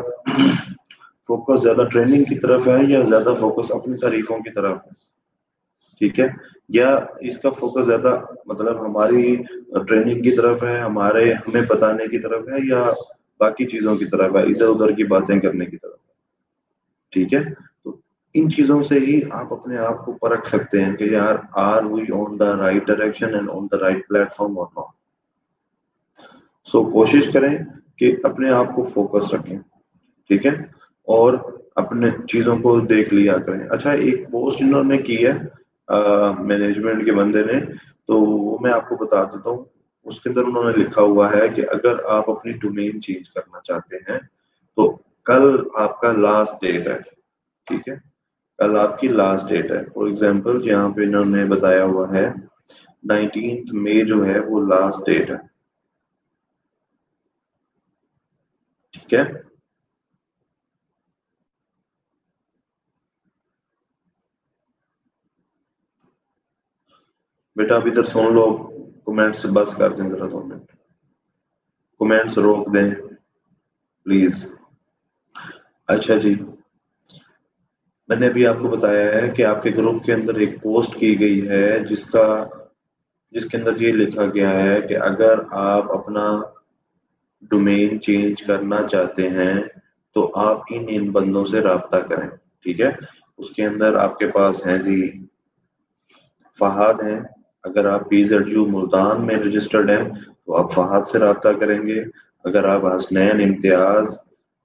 फोकस ज्यादा ट्रेनिंग की तरफ है या ज्यादा फोकस अपनी तारीफों की तरफ है। ठीक है, या इसका फोकस ज्यादा मतलब हमारी ट्रेनिंग की तरफ है, हमारे हमें बताने की तरफ है, या बाकी चीजों की तरफ है, इधर उधर की बातें करने की तरफ है। ठीक है, तो इन चीजों से ही आप अपने आप को परख सकते हैं कि यार are we on the right direction and on the right platform और नॉट। सो कोशिश करें कि अपने आप को फोकस रखें, ठीक है, और अपने चीजों को देख लिया करें। अच्छा, एक पोस्ट इन्होंने की है मैनेजमेंट के बंदे ने, तो वो मैं आपको बता देता हूँ। उसके अंदर उन्होंने लिखा हुआ है कि अगर आप अपनी डोमेन चेंज करना चाहते हैं तो कल आपका लास्ट डेट है, ठीक है, कल आपकी लास्ट डेट है। फॉर एग्जाम्पल यहाँ पे इन्होंने बताया हुआ है 19 मई जो है वो लास्ट डेट है, ठीक है। बेटा अब इधर सुन लो, कमेंट्स बस कर दें जरा 2 मिनट, कमेंट्स रोक दें प्लीज। अच्छा जी, मैंने अभी आपको बताया है कि आपके ग्रुप के अंदर एक पोस्ट की गई है जिसके अंदर ये लिखा गया है कि अगर आप अपना डोमेन चेंज करना चाहते हैं तो आप इन बंदों से राब्ता करें, ठीक है। उसके अंदर आपके पास हैं जी फहाद हैं। अगर आप PZU मुल्तान में रजिस्टर्ड हैं तो आप फहाद से राब्ता करेंगे। अगर आप हसनैन इम्तियाज,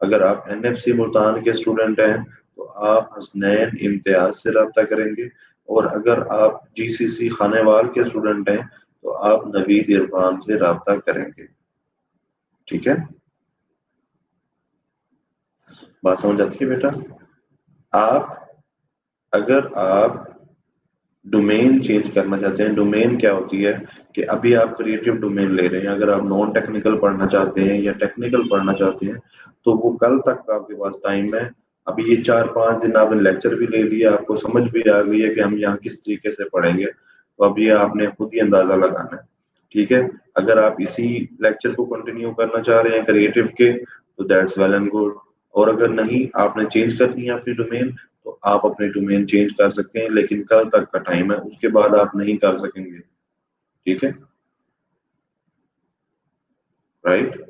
अगर आप NFC मुल्तान के स्टूडेंट हैं तो आप हसनैन इम्तियाज से राब्ता करेंगे। और अगर आप GCC खानेवाल के स्टूडेंट हैं तो आप नवीद इरफान से राब्ता करेंगे, ठीक है। बात समझ आती है बेटा? आप अगर आप डोमेन चेंज करना चाहते हैं, डोमेन क्या होती है कि अभी आप क्रिएटिव डोमेन ले रहे हैं, अगर आप नॉन टेक्निकल पढ़ना चाहते हैं या टेक्निकल पढ़ना चाहते हैं तो वो कल तक का आपके पास टाइम है। अभी ये 4-5 दिन आपने लेक्चर भी ले लिया, आपको समझ भी आ गई है कि हम यहाँ किस तरीके से पढ़ेंगे, तो अब ये आपने खुद ही अंदाजा लगाना है, ठीक है। अगर आप इसी लेक्चर को कंटिन्यू करना चाह रहे हैं क्रिएटिव के तो दैट्स वेल एंड गुड, और अगर नहीं आपने चेंज करनी है अपनी डोमेन तो आप अपनी डोमेन चेंज कर सकते हैं, लेकिन कल तक का टाइम है, उसके बाद आप नहीं कर सकेंगे, ठीक है, राइट।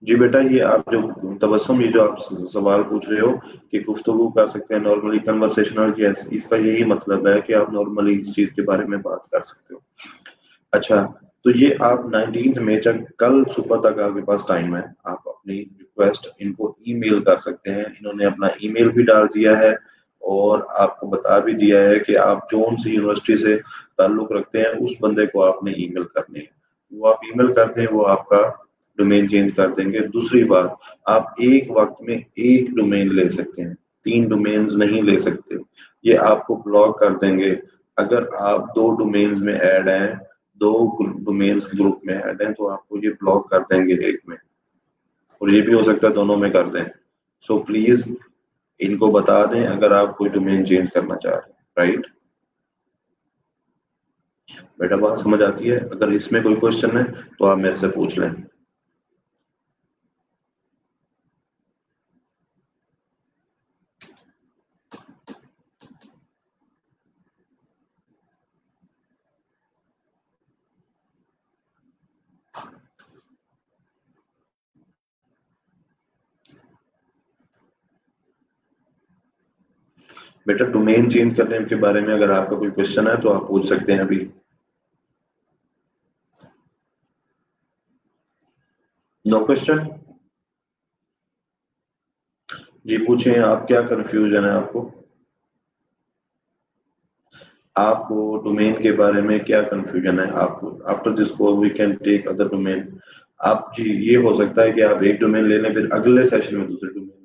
जी बेटा, ये आप जो तबस्सुम, ये जो आप सवाल पूछ रहे हो कि गुफ्तगू कर सकते हैं नॉर्मली कन्वर्सेशनल, यस, इसका यही मतलब है कि आप नॉर्मली इस चीज के बारे में बात कर सकते हो। अच्छा, तो ये आप 19 मई तक, कल सुबह तक आपके पास टाइम है, आप अपनी रिक्वेस्ट इनको ईमेल कर सकते हैं। इन्होंने अपना ईमेल भी डाल दिया है और आपको बता भी दिया है कि आप जोन सी यूनिवर्सिटी से ताल्लुक रखते हैं उस बंदे को आपने ईमेल करनी है। वो आप ईमेल करते हैं, वो आपका डोमेन चेंज कर देंगे। दूसरी बात, आप एक वक्त में एक डोमेन ले सकते हैं, 3 डोमेन्स नहीं ले सकते, ये आपको ब्लॉक कर देंगे। अगर आप 2 डोमेन्स में ऐड हैं, 2 डोमेन्स ग्रुप में ऐड हैं, तो आपको ये ब्लॉक कर देंगे एक में, और ये भी हो सकता है दोनों में कर दें। सो प्लीज इनको बता दें अगर आप कोई डोमेन चेंज करना चाह रहे हैं, राइट। बेटा बात समझ आती है? अगर इसमें कोई क्वेश्चन है तो आप मेरे से पूछ लें। बेटा डोमेन चेंज करने के बारे में अगर आपका कोई क्वेश्चन है तो आप पूछ सकते हैं अभी। No question? जी पूछें, आप क्या कंफ्यूजन है आपको? आपको डोमेन के बारे में क्या कंफ्यूजन है आपको? After this course we can take other domain. आप जी, ये हो सकता है कि आप एक डोमेन ले लें फिर अगले सेशन में दूसरे डोमेन लें।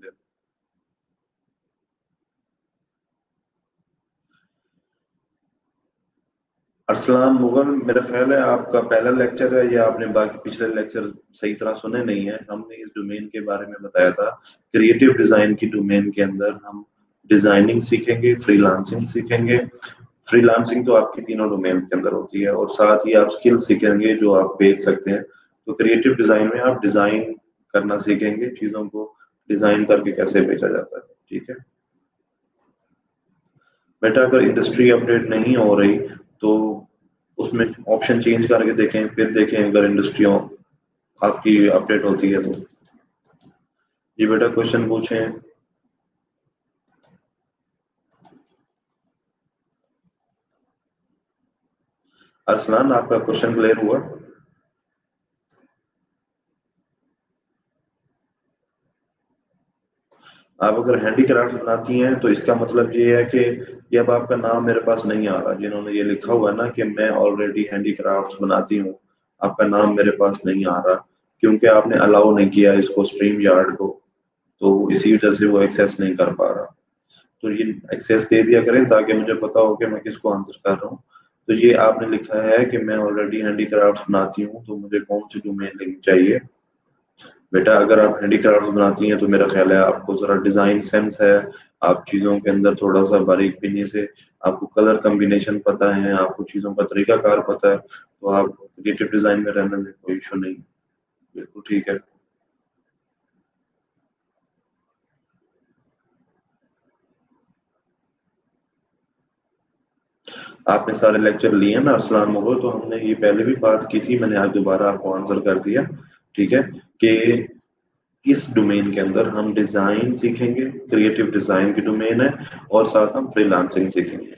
अरसलान मुगल, मेरा ख्याल है आपका पहला लेक्चर है या आपने बाकी पिछले लेक्चर सही तरह सुने नहीं है। हमने इस डोमेन के बारे में बताया था, क्रिएटिव डिजाइन की डोमेन के अंदर हम डिजाइनिंग सीखेंगे, फ्रीलांसिंग सीखेंगे। फ्रीलांसिंग तो आपकी तीनों डोमेन के अंदर होती है, और साथ ही आप स्किल सीखेंगे जो आप बेच सकते हैं। तो क्रिएटिव डिजाइन में आप डिजाइन करना सीखेंगे, चीजों को डिजाइन करके कैसे बेचा जाता है, ठीक है। बेटा अगर इंडस्ट्री अपडेट नहीं हो रही तो उसमें ऑप्शन चेंज करके देखें, फिर देखें अगर इंडस्ट्रियों आपकी अपडेट होती है तो। जी बेटा क्वेश्चन पूछें। अरसलान, आपका क्वेश्चन क्लियर हुआ? आप अगर हैंडीक्राफ्ट बनाती हैं तो इसका मतलब ये है कि ये अब आपका नाम मेरे पास नहीं आ रहा। जिन्होंने ये लिखा हुआ है ना कि मैं ऑलरेडी हैंडीक्राफ्ट्स बनाती हूँ, आपका नाम मेरे पास नहीं आ रहा, क्योंकि आपने अलाउ नहीं किया इसको स्ट्रीम यार्ड को, तो इसी वजह से वो एक्सेस नहीं कर पा रहा। तो ये एक्सेस दे दिया करें ताकि मुझे पता हो कि मैं किसको आंसर कर रहा हूँ। तो ये आपने लिखा है कि मैं ऑलरेडी हैंडीक्राफ्ट्स बनाती हूँ, तो मुझे कौन सी डोमेन लिंक चाहिए? बेटा अगर आप हैंडीक्राफ्ट बनाती हैं तो मेरा ख्याल है आपको जरा डिजाइन सेंस है, आप चीजों के अंदर थोड़ा सा बारीक बीनी से, आपको कलर कॉम्बिनेशन पता है, आपको चीजों का तरीका कार पता है, तो आप क्रिएटिव डिजाइन में रहने में कोई इशू नहीं। बिल्कुल ठीक है। आपने सारे लेक्चर लिए हैं ना अरसलान मोगल, तो हमने ये पहले भी बात की थी, मैंने आज दोबारा आपको आंसर कर दिया। ठीक है कि इस डोमेन के अंदर हम डिजाइन सीखेंगे, क्रिएटिव डिजाइन की डोमेन है, और साथ हम फ्रीलांसिंग सीखेंगे।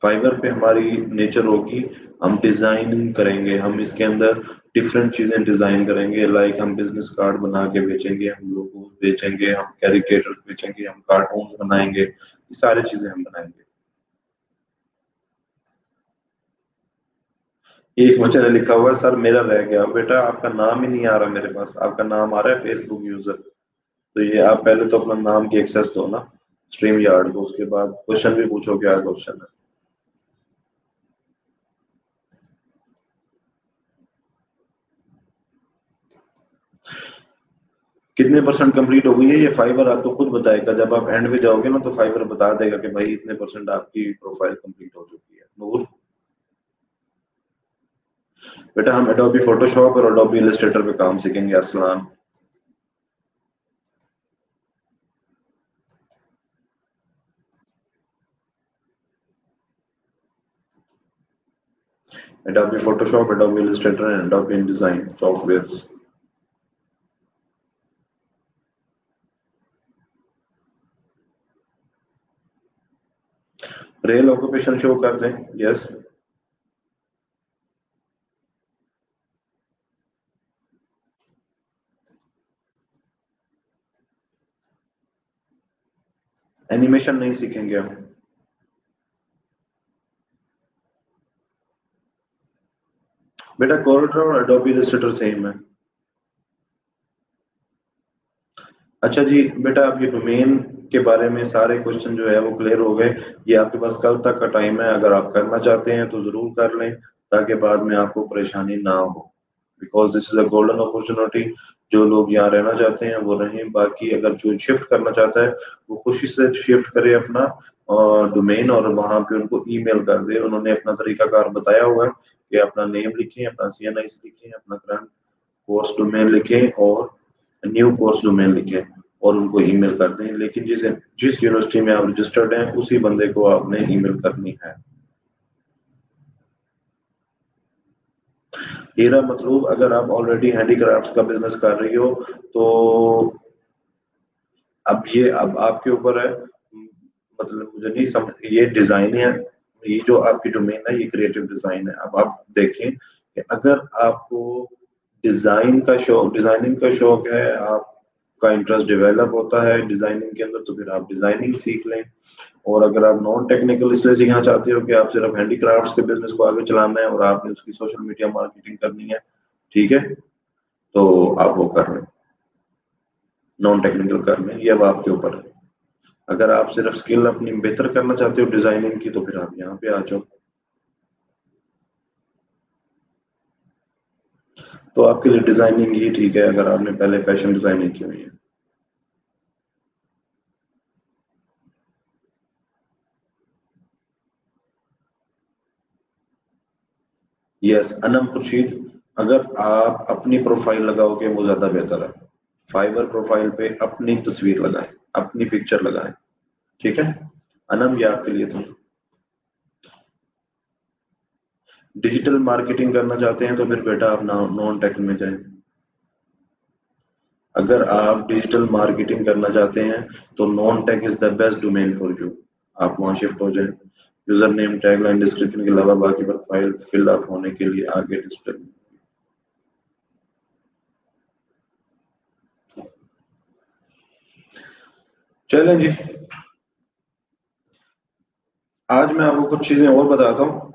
फाइवर पे हमारी नेचर होगी, हम डिजाइनिंग करेंगे, हम इसके अंदर डिफरेंट चीजें डिजाइन करेंगे, लाइक हम बिजनेस कार्ड बना के बेचेंगे, हम लोगो बेचेंगे, हम कैरिकेटर्स बेचेंगे, हम कार्टून्स बनाएंगे, ये सारी चीजें हम बनाएंगे। एक बच्चे ने लिखा हुआ है सर मेरा रह गया। बेटा आपका नाम ही नहीं आ रहा मेरे पास, आपका नाम आ रहा है फेसबुक यूजर। तो ये आप पहले तो अपना नाम की एक्सेस दो ना स्ट्रीम यार्ड को, उसके बाद क्वेश्चन भी पूछो क्या क्वेश्चन है। कितने परसेंट कंप्लीट हो गई है ये फाइवर आपको खुद बताएगा, जब आप एंड में जाओगे ना तो फाइवर बता देगा कि भाई इतने परसेंट आपकी प्रोफाइल कंप्लीट हो चुकी है। नूर, बेटा हम एडोबी फोटोशॉप और एडोबी इलस्ट्रेटर पे काम सीखेंगे Arsalan. Adobe Photoshop, Adobe Illustrator and Adobe InDesign softwares. Rail occupation show कर दें? यस। एनिमेशन नहीं सीखेंगे हम। बेटा कोरल और एडोबी इलस्ट्रेटर सेम है। अच्छा जी बेटा, आप ये डोमेन के बारे में सारे क्वेश्चन जो है वो क्लियर हो गए। ये आपके पास कल तक का टाइम है, अगर आप करना चाहते हैं तो जरूर कर लें, ताकि बाद में आपको परेशानी ना हो, because this is a golden opportunity. जो लोग यहाँ रहना चाहते हैं वो रहें, बाकी अगर जो शिफ्ट करना चाहता है वो खुशी से शिफ्ट करे अपना डोमेन, और वहां पे उनको ईमेल कर दे। उन्होंने अपना तरीकाकार बताया हुआ है कि अपना नेम लिखें, अपना CNI लिखें, अपना करंट कोर्स डोमेन लिखें और न्यू कोर्स डोमेन लिखें, और उनको ईमेल कर दें। लेकिन जिस यूनिवर्सिटी में आप रजिस्टर्ड हैं उसी बंदे को आपने ईमेल करनी है। हीरा मतलब अगर आप ऑलरेडी हैंडीक्राफ्ट्स का बिजनेस कर रही हो तो अब ये अब आपके ऊपर है। मतलब मुझे नहीं समझ, ये डिजाइन है, ये जो आपकी डोमेन है ये क्रिएटिव डिजाइन है। अब आप देखें कि अगर आपको डिजाइनिंग का शौक है, आपका इंटरेस्ट डेवलप होता है डिजाइनिंग के अंदर, तो फिर आप डिजाइनिंग सीख लें। और अगर आप नॉन टेक्निकल इसलिए सीखना चाहते हो कि आप सिर्फ हैंडीक्राफ्ट्स के बिजनेस को आगे चलाना है और आपने उसकी सोशल मीडिया मार्केटिंग करनी है, ठीक है, तो आप वो कर लें, नॉन टेक्निकल कर लें, ये अब आपके ऊपर है। अगर आप सिर्फ स्किल अपनी बेहतर करना चाहते हो डिजाइनिंग की, तो फिर आप यहाँ पे आ जाओ। तो आपके लिए डिजाइनिंग ही ठीक है अगर आपने पहले फैशन डिजाइनिंग की हुई है। यस अनम खुर्शीद, अगर आप अपनी प्रोफाइल लगाओगे वो ज्यादा बेहतर है। फाइवर प्रोफाइल पे अपनी तस्वीर लगाएं, अपनी पिक्चर लगाएं, ठीक है। अनम, ये आपके लिए था। डिजिटल मार्केटिंग करना चाहते हैं तो फिर बेटा आप नॉन टेक में जाएं। अगर आप डिजिटल मार्केटिंग करना चाहते हैं तो non tech is the best domain for you. आप वहां शिफ्ट हो जाए। यूजर नेम, टैगलाइन, डिस्क्रिप्शन के अलावा बाकी प्रोफाइल फिल अप होने के लिए आगे डिस्प्ले। चलें जी, आज मैं आपको कुछ चीजें और बताता हूँ।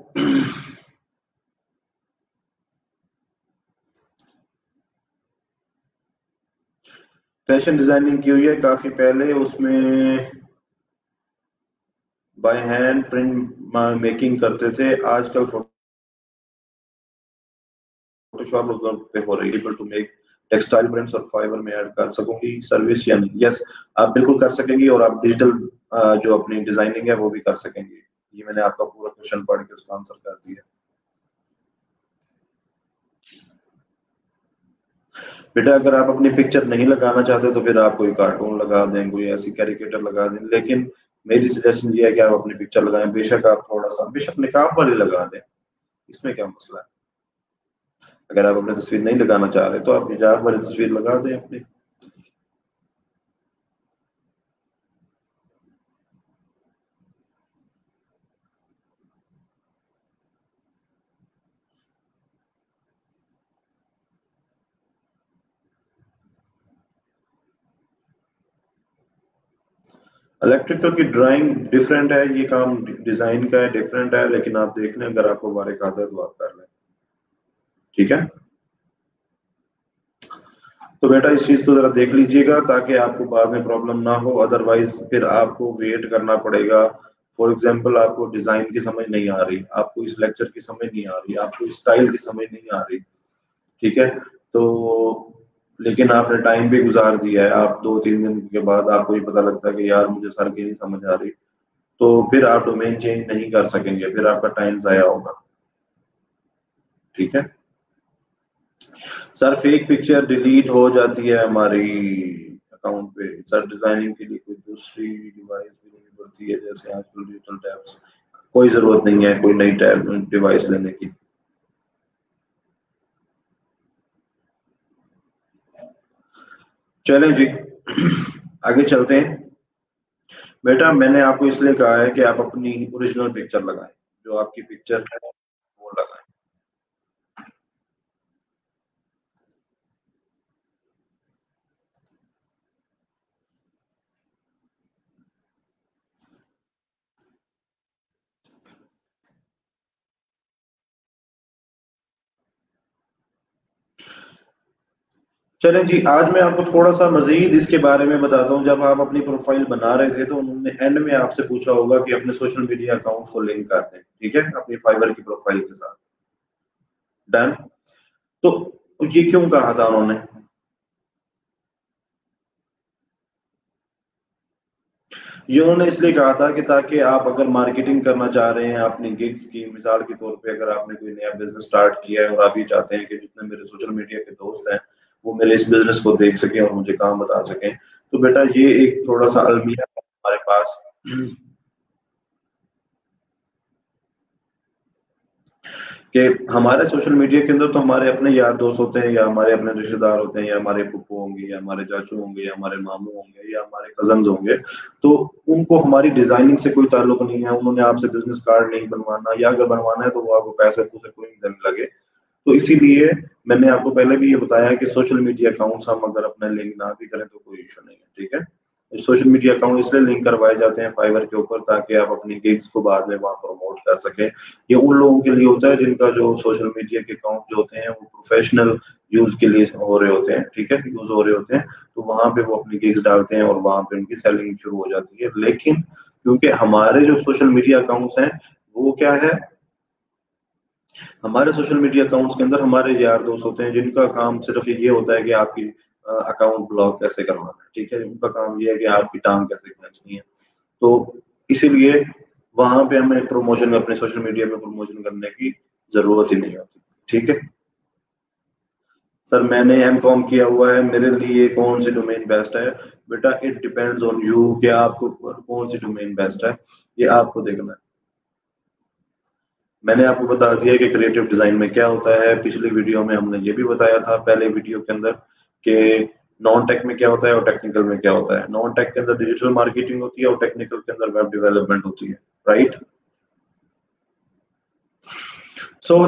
फैशन डिजाइनिंग की हुई है काफी पहले, उसमें बाय हैंड प्रिंट मेकिंग करते थे। आजकल फोटोशॉप पे हो रही है टू मेक टेक्सटाइल प्रिंट्स और फाइबर में ऐड कर सकूंगी सर्विस या नहीं? यस, आप बिल्कुल कर सकेंगी और आप डिजिटल जो अपनी डिजाइनिंग है वो भी कर सकेंगे। ये मैंने आपका पूरा क्वेश्चन पढ़ के उसका आंसर कर दिया। बेटा अगर आप अपनी पिक्चर नहीं लगाना चाहते तो फिर आप कोई कार्टून लगा दें, कोई ऐसी कैरिकेटर लगा दें, लेकिन मेरी सजेशन ये है कि आप अपनी पिक्चर लगाएं। बेशक आप थोड़ा सा बेशक निकाब वाली लगा दें, इसमें क्या मसला है। अगर आप अपनी तस्वीर नहीं लगाना चाह रहे तो आप हिजाब वाली तस्वीर लगा दें अपनी। इलेक्ट्रिकल की ड्राइंग डिफरेंट है, ये काम डिजाइन का है, डिफरेंट है, लेकिन आप देख लें अगर आपको बारीक आता है तो आप कर लें। ठीक है, तो बेटा इस चीज को जरा देख लीजिएगा ताकि आपको बाद में प्रॉब्लम ना हो, अदरवाइज फिर आपको वेट करना पड़ेगा। फॉर एग्जाम्पल आपको डिजाइन की समझ नहीं आ रही, आपको इस लेक्चर की समझ नहीं आ रही, आपको इस स्टाइल की समझ नहीं आ रही, ठीक है, तो लेकिन आपने टाइम भी गुजार दिया है, आप 2-3 दिन के बाद आपको ये पता लगता है कि यार मुझे सर की नहीं समझ आ रही, तो फिर आप डोमेन चेंज नहीं कर सकेंगे, फिर आपका टाइम जाया होगा। ठीक है सर, फेक पिक्चर डिलीट हो जाती है हमारी अकाउंट पे। सर डिजाइनिंग के लिए कोई दूसरी डिवाइस भी लेनी पड़ती है, जैसे आजकल डिजिटल टैब्स। कोई जरूरत नहीं है कोई नई टैब डिवाइस लेने की। चलें जी, आगे चलते हैं। बेटा मैंने आपको इसलिए कहा है कि आप अपनी ओरिजिनल पिक्चर लगाएं, जो आपकी पिक्चर है वो लगाएं। चलें जी, आज मैं आपको थोड़ा सा मजीद इसके बारे में बताता हूँ। जब आप अपनी प्रोफाइल बना रहे थे तो उन्होंने एंड में आपसे पूछा होगा कि अपने सोशल मीडिया अकाउंट्स को लिंक कर दें, ठीक है, अपनी फाइबर की प्रोफाइल के साथ। डन। तो ये क्यों कहा था उन्होंने? ये उन्होंने इसलिए कहा था कि ताकि आप अगर मार्केटिंग करना चाह रहे हैं अपनी गिग्स की, मिसाल के तौर पे अगर आपने कोई नया बिजनेस स्टार्ट किया है और आप ये चाहते हैं कि जितने मेरे सोशल मीडिया के दोस्त हैं वो मेरे इस बिजनेस को देख सकें और मुझे काम बता सकें, तो बेटा ये एक थोड़ा सा अलमिया है हमारे पास कि हमारे सोशल मीडिया के अंदर तो हमारे अपने यार दोस्त होते हैं, या हमारे अपने रिश्तेदार होते हैं, या हमारे फुप्पो होंगे, या हमारे चाचू होंगे, या हमारे मामू होंगे, या हमारे कजन्स होंगे। तो उनको हमारी डिजाइनिंग से कोई ताल्लुक नहीं है, उन्होंने आपसे बिजनेस कार्ड नहीं बनवाना, या अगर बनवाना है तो वो आपको पैसे से कोई नहीं देने लगे। तो इसीलिए मैंने आपको पहले भी ये बताया कि सोशल मीडिया अकाउंट्स हम अगर अपना लिंक ना भी करें तो कोई इशू नहीं है, ठीक है। सोशल मीडिया अकाउंट इसलिए लिंक करवाए जाते हैं फाइवर के ऊपर ताकि आप अपनी गिग्स को बाद में वहां प्रमोट कर सकें। ये उन लोगों के लिए होता है जिनका जो सोशल मीडिया के अकाउंट जो होते हैं वो प्रोफेशनल यूज के लिए हो रहे होते हैं, ठीक है, यूज हो रहे होते हैं, तो वहां पे वो अपनी गिग्स डालते हैं और वहां पे उनकी सेलिंग शुरू हो जाती है। लेकिन क्योंकि हमारे जो सोशल मीडिया अकाउंट्स हैं वो क्या है, हमारे सोशल मीडिया अकाउंट्स के अंदर हमारे यार दोस्त होते हैं जिनका काम सिर्फ ये होता है कि आपकी अकाउंट ब्लॉक कैसे करवाना है, ठीक है, उनका काम ये है कि आपकी टांग कैसे खींचनी है। तो इसीलिए वहां पे हमें प्रमोशन अपने सोशल मीडिया पे प्रमोशन करने की जरूरत ही नहीं होती, ठीक है। सर मैंने एमकॉम किया हुआ है, मेरे लिए कौन सी डोमेन बेस्ट है? बेटा इट डिपेंड्स ऑन यू कि आपको कौन सी डोमेन बेस्ट है, ये आपको देखना है। मैंने आपको बता दिया कि क्रिएटिव डिजाइन में क्या होता है, पिछली वीडियो में हमने ये भी बताया था, पहले वीडियो के अंदर कि नॉन टेक में क्या होता है और टेक्निकल में क्या होता है। नॉन टेक के अंदर डिजिटल मार्केटिंग होती है और टेक्निकल के अंदर वेब डेवलपमेंट होती है, राइट।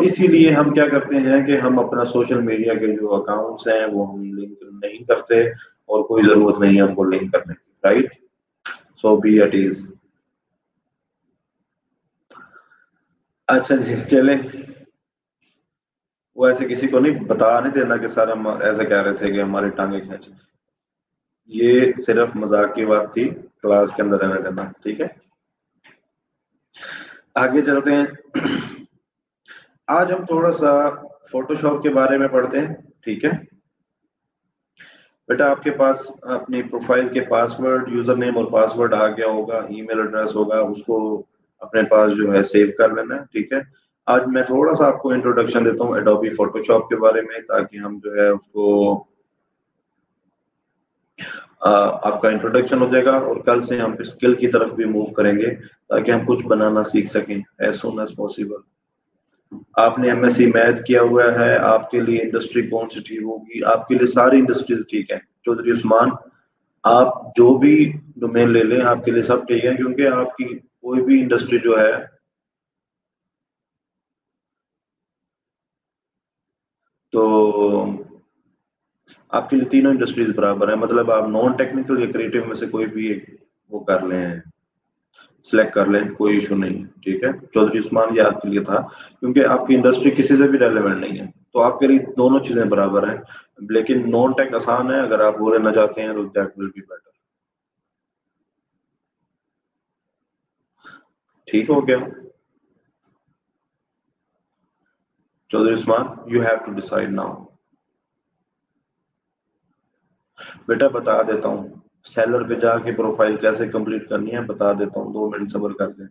इसीलिए हम क्या करते हैं कि हम अपना सोशल मीडिया के जो अकाउंट्स हैं वो हम लिंक नहीं करते, और कोई जरूरत नहीं है हमको लिंक करने की, right. So B it is. अच्छा जी, चले। वो ऐसे किसी को नहीं बता नहीं देना कि सर हम ऐसे कह रहे थे कि हमारी टांगे खींच। ये सिर्फ मजाक की बात थी, क्लास के अंदर रहने देना, ठीक है। आगे चलते हैं। आज हम थोड़ा सा फोटोशॉप के बारे में पढ़ते हैं, ठीक है। बेटा आपके पास अपनी प्रोफाइल के पासवर्ड, यूजर नेम और पासवर्ड आ गया होगा, ईमेल एड्रेस होगा, उसको अपने पास जो है सेव कर लेना है, ठीक है। आज मैं थोड़ा सा आपको इंट्रोडक्शन देता हूँ एडोबी फोटोशॉप के बारे में, ताकि हम जो है उसको आपका इंट्रोडक्शन हो जाएगा, और कल से हम स्किल की तरफ भी मूव करेंगे, ताकि हम कुछ बनाना सीख सकें एज सुन एज पॉसिबल। आपने एमएससी मैथ किया हुआ है, आपके लिए इंडस्ट्री कौन सी ठीक होगी? आपके लिए सारी इंडस्ट्रीज ठीक है चौधरी उस्मान। आप जो भी डोमेन ले लें आपके लिए सब ठीक है, क्योंकि आपकी कोई भी इंडस्ट्री जो है, तो आपके लिए तीनों इंडस्ट्रीज बराबर है। मतलब आप नॉन टेक्निकल या क्रिएटिव में से कोई भी एक वो कर लें, सिलेक्ट कर लें, कोई इशू नहीं है, ठीक है। चौधरी उस्मान ये आपके लिए था, क्योंकि आपकी इंडस्ट्री किसी से भी रेलेवेंट नहीं है, तो आपके लिए दोनों चीजें बराबर हैं। लेकिन नॉन टेक आसान है, अगर आप वो लेना चाहते हैं तो दैट विल बी बेटर। ठीक हो गया Chaudhary Usman, you have to decide now. बेटा बता देता हूँ, सेलर पे जाके प्रोफाइल कैसे कंप्लीट करनी है बता देता हूँ, 2 मिनट सब्र कर दें।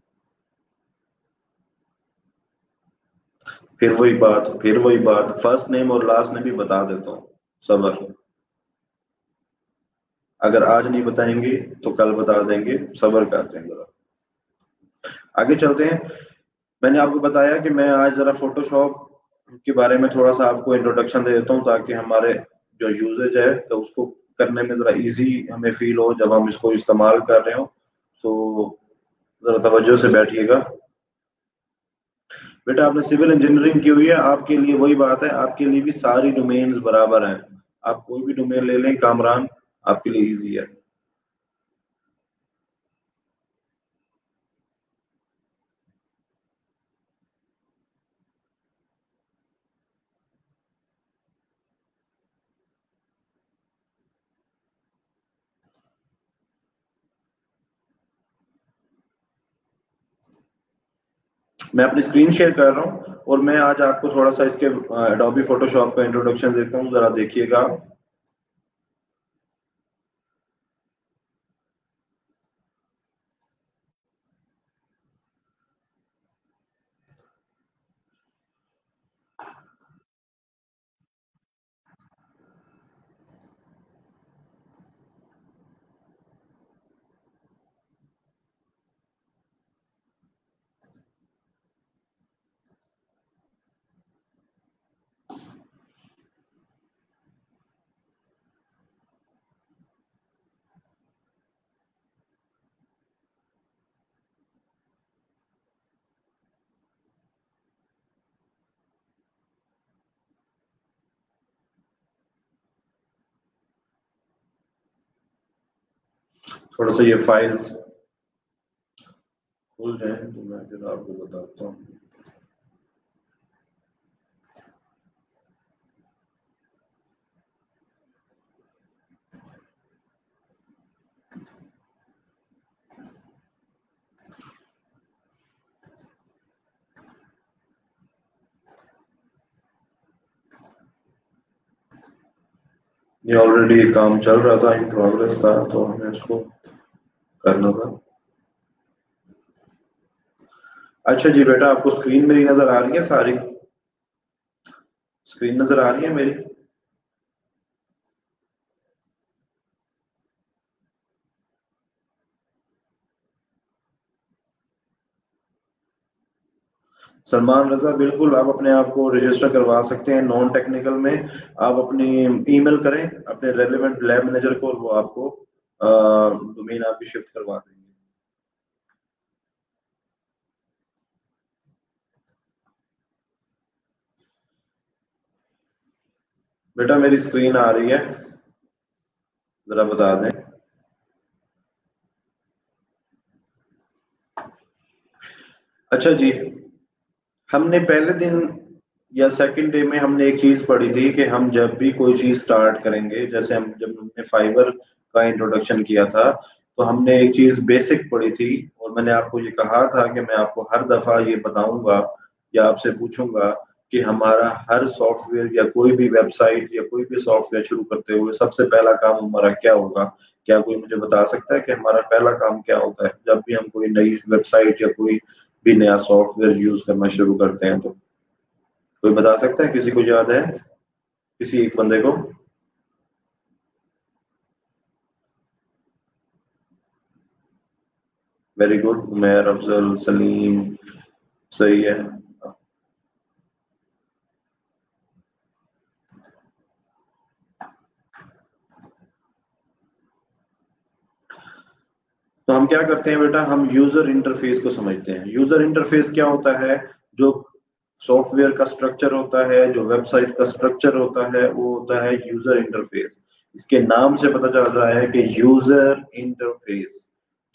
फिर वही बात फर्स्ट नेम और लास्ट नेम भी बता देता हूँ, सब्र। अगर आज नहीं बताएंगे तो कल बता देंगे, सब्र करते हैं जरा। आगे चलते हैं। मैंने आपको बताया कि मैं आज जरा फोटोशॉप के बारे में थोड़ा सा आपको इंट्रोडक्शन दे देता हूँ, ताकि हमारे जो यूजेज है तो उसको करने में जरा इजी हमें फील हो जब हम इसको इस्तेमाल कर रहे हो। तो जरा तवज्जो से बैठिएगा। बेटा आपने सिविल इंजीनियरिंग की हुई है, आपके लिए वही बात है, आपके लिए भी सारी डोमेन्स बराबर हैं। आप कोई भी डोमेन ले लें कामरान, आपके लिए इजी है। मैं अपनी स्क्रीन शेयर कर रहा हूँ, और मैं आज आपको थोड़ा सा इसके एडोबी फोटोशॉप का इंट्रोडक्शन देता हूँ, जरा देखिएगा। थोड़ा सा ये फाइल्स खुल जाए तो मैं फिर आपको बताता हूँ। ये ऑलरेडी काम चल रहा था, इन प्रोग्रेस था, तो हमें इसको करना था। अच्छा जी बेटा, आपको स्क्रीन मेरी नजर आ रही है सारी? स्क्रीन नजर आ रही है मेरी? सलमान रजा, बिल्कुल आप अपने आप को रजिस्टर करवा सकते हैं नॉन टेक्निकल में। आप अपनी ईमेल करें अपने रेलेवेंट लैब मैनेजर को और वो आपको डोमेन आपकी शिफ्ट करवा देंगे। बेटा मेरी स्क्रीन आ रही है, जरा बता दें। अच्छा जी, हमने पहले दिन या सेकंड डे में हमने एक चीज पढ़ी थी कि हम जब भी कोई चीज स्टार्ट करेंगे, जैसे हम जब हमने फाइबर का इंट्रोडक्शन किया था तो हमने एक चीज बेसिक पढ़ी थी, और मैंने आपको ये कहा था कि मैं आपको हर दफा ये बताऊंगा या आपसे पूछूंगा कि हमारा हर सॉफ्टवेयर या कोई भी वेबसाइट या कोई भी सॉफ्टवेयर शुरू करते हुए सबसे पहला काम हमारा क्या होगा। क्या कोई मुझे बता सकता है कि हमारा पहला काम क्या होता है जब भी हम कोई नई वेबसाइट या कोई भी नया सॉफ्टवेयर यूज करना शुरू करते हैं? तो कोई बता सकता है? किसी को याद है? किसी एक बंदे को? वेरी गुड, उमैर, अफजल, सलीम, सही है। तो हम क्या करते हैं बेटा, हम यूजर इंटरफेस को समझते हैं। यूजर इंटरफेस क्या होता है? जो सॉफ्टवेयर का स्ट्रक्चर होता है, जो वेबसाइट का स्ट्रक्चर होता है, वो होता है यूजर इंटरफेस। इसके नाम से पता चल रहा है कि यूजर इंटरफेस,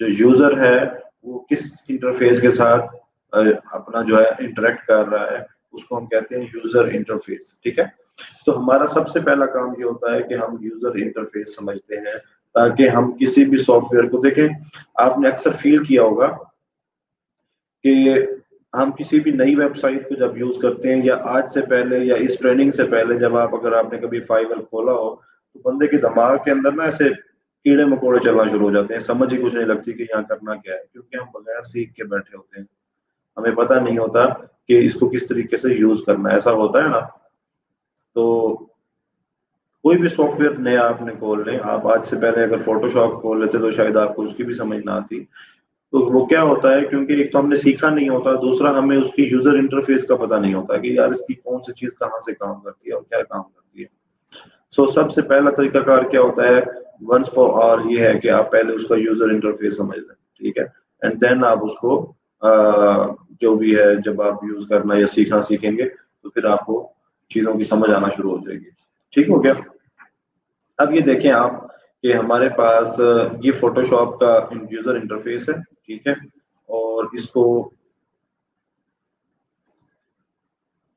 जो यूजर है वो किस इंटरफेस के साथ अपना जो है इंटरेक्ट कर रहा है, उसको हम कहते हैं यूजर इंटरफेस। ठीक है, तो हमारा सबसे पहला काम ये होता है कि हम यूजर इंटरफेस समझते हैं ताकि हम किसी भी सॉफ्टवेयर को देखें। आपने अक्सर फील किया होगा कि हम किसी भी नई वेबसाइट को जब यूज करते हैं, या आज से पहले या इस ट्रेनिंग से पहले जब आप अगर आपने कभी फाइवर खोला हो, तो बंदे के दिमाग के अंदर ना ऐसे कीड़े मकोड़े चलना शुरू हो जाते हैं, समझ ही कुछ नहीं लगती कि यहाँ करना क्या है, क्योंकि हम बगैर सीख के बैठे होते हैं। हमें पता नहीं होता कि इसको किस तरीके से यूज करना है, ऐसा होता है ना। तो कोई भी सॉफ्टवेयर नया आपने खोल लें, आप आज से पहले अगर फोटोशॉप खोल लेते तो शायद आपको उसकी भी समझ ना आती। तो वो क्या होता है, क्योंकि एक तो हमने सीखा नहीं होता, दूसरा हमें उसकी यूजर इंटरफेस का पता नहीं होता कि यार इसकी कौन सी चीज कहाँ से काम करती है और क्या काम करती है। सो सबसे पहला तरीकाकार क्या होता है, वंस फॉर ऑल, ये है कि आप पहले उसका यूजर इंटरफेस समझ लें। ठीक है, एंड देन आप उसको जो भी है जब आप यूज करना या सीखना सीखेंगे तो फिर आपको चीजों की समझ आना शुरू हो जाएगी। ठीक हो गया? अब ये देखें आप कि हमारे पास ये फोटोशॉप का यूजर इंटरफेस है। ठीक है, और इसको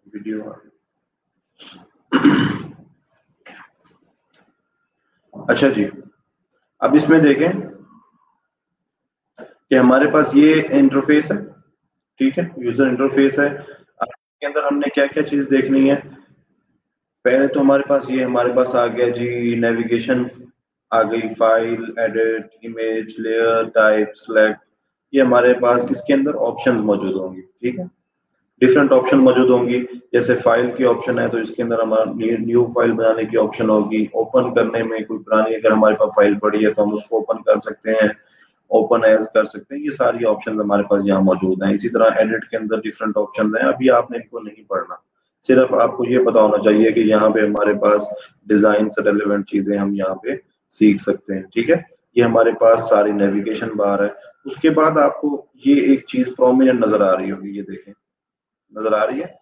वीडियो अच्छा जी, अब इसमें देखें कि हमारे पास ये इंटरफेस है। ठीक है, यूजर इंटरफेस है। अब इसके अंदर हमने क्या क्या चीज देखनी है? पहले तो हमारे पास ये हमारे पास आ गया जी नेविगेशन, आ गई file, edit, image, layer, type, select. ये हमारे पास इसके अंदर ऑप्शंस मौजूद होंगे। ठीक है, डिफरेंट ऑप्शन मौजूद होंगी। जैसे फाइल की ऑप्शन है तो इसके अंदर हमारा न्यू फाइल बनाने की ऑप्शन होगी। ओपन करने में कोई पुरानी अगर हमारे पास फाइल पड़ी है तो हम उसको ओपन कर सकते हैं, ओपन एज कर सकते हैं। ये सारी ऑप्शन हमारे पास यहाँ मौजूद हैं। इसी तरह एडिट के अंदर डिफरेंट ऑप्शन हैं, अभी आपने इनको नहीं पढ़ना। सिर्फ आपको ये पता होना चाहिए कि यहाँ पे हमारे पास डिजाइन से रेलेवेंट चीजें हम यहाँ पे सीख सकते हैं। ठीक है, ये हमारे पास सारी नेविगेशन बार है। उसके बाद आपको ये एक चीज प्रोमिनेंट नजर आ रही होगी, ये देखें, नजर आ रही है?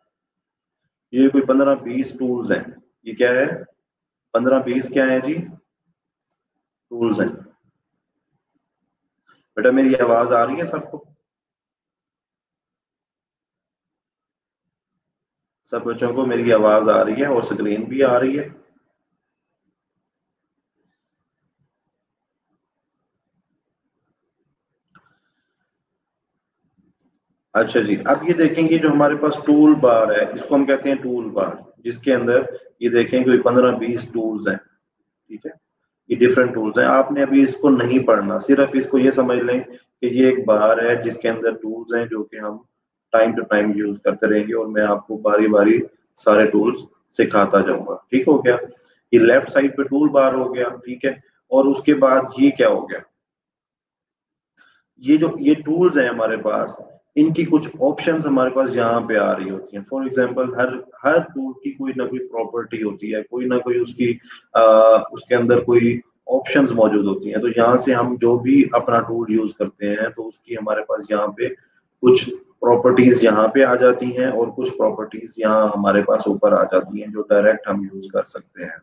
ये कोई 15-20 टूल्स हैं। ये क्या है? 15-20 क्या है जी? टूल्स हैं। बेटा मेरी आवाज आ रही है सबको? सब बच्चों को मेरी आवाज आ रही है और स्क्रीन भी आ रही है? अच्छा जी, अब ये देखेंगे जो हमारे पास टूल बार है, इसको हम कहते हैं टूल बार, जिसके अंदर ये देखें कोई 15-20 टूल्स हैं। ठीक है, ये डिफरेंट टूल्स हैं। आपने अभी इसको नहीं पढ़ना, सिर्फ इसको ये समझ लें कि ये एक बार है जिसके अंदर टूल्स हैं जो कि हम टाइम टू टाइम यूज करते रहेंगे, और मैं आपको बारी बारी सारे टूल्स सिखाता जाऊंगा। ठीक हो गया? ये लेफ्ट साइड पे टूल बार हो गया। ठीक है, और उसके बाद ये क्या हो गया? ये जो ये टूल्स हैं हमारे पास, इनकी कुछ ऑप्शंस हमारे पास यहाँ पे आ रही होती हैं। For example her her tool की कोई ना कोई प्रॉपर्टी होती है, कोई ना कोई उसकी उसके अंदर कोई ऑप्शंस मौजूद होती हैं। तो यहाँ से हम जो भी अपना टूल यूज करते हैं तो उसकी हमारे पास यहाँ पे कुछ प्रॉपर्टीज यहाँ पे आ जाती हैं और कुछ प्रॉपर्टीज यहाँ हमारे पास ऊपर आ जाती हैं जो डायरेक्ट हम यूज कर सकते हैं।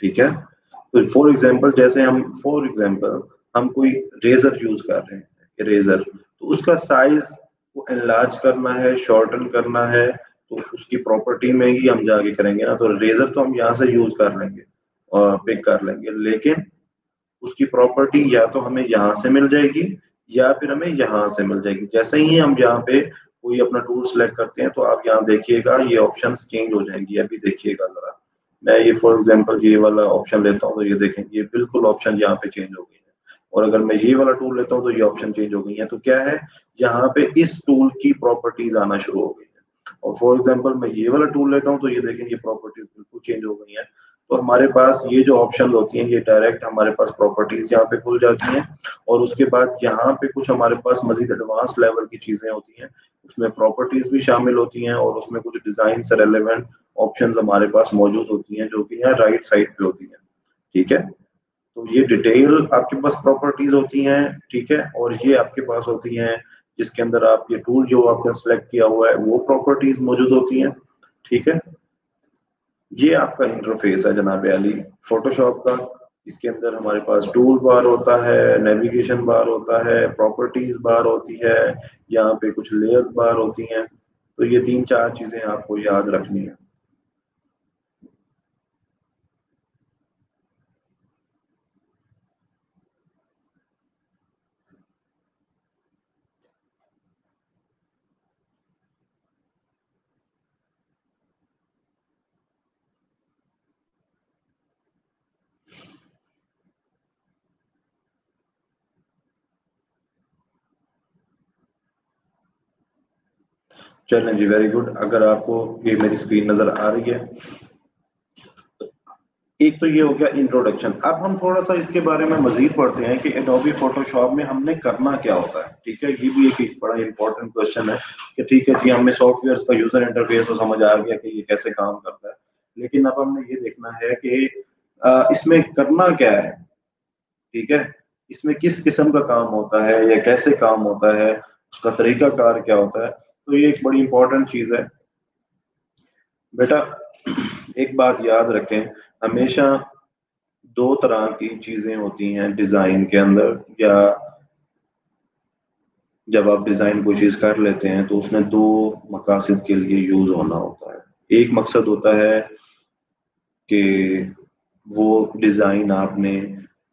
ठीक है, तो फॉर एग्जांपल हम कोई रेजर यूज कर रहे हैं, इरेजर, तो उसका साइज को एनलार्ज करना है, शॉर्टन करना है, तो उसकी प्रॉपर्टी में ही हम जाके करेंगे ना। तो रेजर तो हम यहाँ से यूज कर लेंगे और पिक कर लेंगे, लेकिन उसकी प्रॉपर्टी या तो हमें यहाँ से मिल जाएगी या फिर हमें यहाँ से मिल जाएगी। जैसे ही हम यहाँ पे कोई अपना टूल सेलेक्ट करते हैं तो आप यहाँ देखिएगा ये ऑप्शंस चेंज हो जाएंगी। अभी देखिएगा जरा, मैं ये फॉर एग्जांपल ये वाला ऑप्शन लेता हूँ तो ये देखें ये बिल्कुल ऑप्शन यहाँ पे चेंज हो गई है। और अगर मैं ये वाला टूल लेता हूँ तो ये ऑप्शन चेंज हो गई है। तो क्या है, यहाँ पे इस टूल की प्रॉपर्टीज आना शुरू हो गई है। और फॉर एग्जाम्पल मैं ये वाला टूल लेता हूँ तो ये देखें ये प्रॉपर्टीज बिल्कुल चेंज हो गई है। तो हमारे पास ये जो ऑप्शन होती हैं ये डायरेक्ट हमारे पास प्रॉपर्टीज यहाँ पे खुल जाती हैं। और उसके बाद यहाँ पे कुछ हमारे पास मजीद एडवांस लेवल की चीजें होती हैं, उसमें प्रॉपर्टीज भी शामिल होती हैं और उसमें कुछ डिजाइन से रेलेवेंट ऑप्शंस हमारे पास मौजूद होती हैं जो कि यहाँ राइट साइड पे होती हैं। ठीक है, तो ये डिटेल आपके पास प्रॉपर्टीज होती हैं। ठीक है, और ये आपके पास होती हैं जिसके अंदर आप ये टूल जो आपने सेलेक्ट किया हुआ है वो प्रॉपर्टीज मौजूद होती हैं। ठीक है, ये आपका इंटरफेस है जनाब अली फोटोशॉप का। इसके अंदर हमारे पास टूल बार होता है, नेविगेशन बार होता है, प्रॉपर्टीज बार होती है, यहाँ पे कुछ लेयर्स बार होती हैं। तो ये 3-4 चीजें आपको याद रखनी है। चलें जी, वेरी गुड। अगर आपको ये मेरी स्क्रीन नजर आ रही है, एक तो ये हो गया इंट्रोडक्शन। अब हम थोड़ा सा इसके बारे में मजीद पढ़ते हैं कि एडोबी फोटोशॉप में हमने करना क्या होता है। ठीक है, ये भी एक बड़ा इंपॉर्टेंट क्वेश्चन है कि ठीक है जी हमें सॉफ्टवेयर का यूजर इंटरफेस तो समझ आ गया कि ये कैसे काम करता है, लेकिन अब हमने ये देखना है कि इसमें करना क्या है। ठीक है, इसमें किस किस्म का काम होता है या कैसे काम होता है, उसका तरीका कार क्या होता है। तो ये एक बड़ी इंपॉर्टेंट चीज है बेटा। एक बात याद रखें, हमेशा दो तरह की चीजें होती हैं डिजाइन के अंदर, या जब आप डिजाइन कोई चीज कर लेते हैं तो उसने दो मकासद के लिए यूज होना होता है। एक मकसद होता है कि वो डिजाइन आपने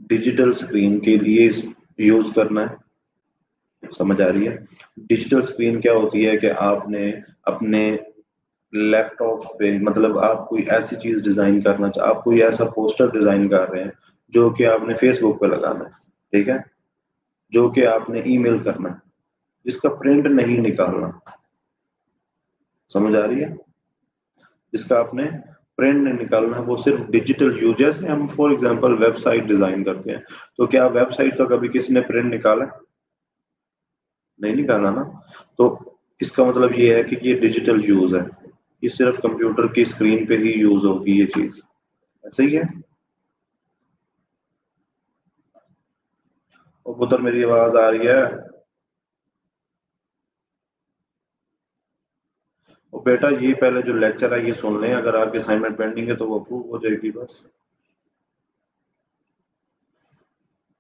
डिजिटल स्क्रीन के लिए यूज करना है। समझ आ रही है? डिजिटल स्क्रीन क्या होती है कि आपने अपने लैपटॉप पे, मतलब आप कोई ऐसी चीज डिजाइन करना चाह, आप कोई ऐसा पोस्टर डिजाइन कर रहे हैं जो कि आपने फेसबुक पे लगाना है। ठीक है, जो कि आपने ईमेल करना है, जिसका प्रिंट नहीं निकालना। समझ आ रही है? जिसका आपने प्रिंट नहीं निकालना है, वो सिर्फ डिजिटल यूज। जैसे हम फॉर एग्जांपल वेबसाइट डिजाइन करते हैं, तो क्या वेबसाइट का कभी किसी ने प्रिंट निकाला? नहीं निकाला ना। तो इसका मतलब ये है कि ये डिजिटल यूज है, ये सिर्फ कंप्यूटर की स्क्रीन पे ही यूज होगी ये चीज। ऐसा ही है। और पुत्र मेरी आवाज आ रही है? और बेटा ये पहले जो लेक्चर है ये सुन लें, अगर आपकी असाइनमेंट पेंडिंग है तो वो अप्रूव हो जाएगी बस।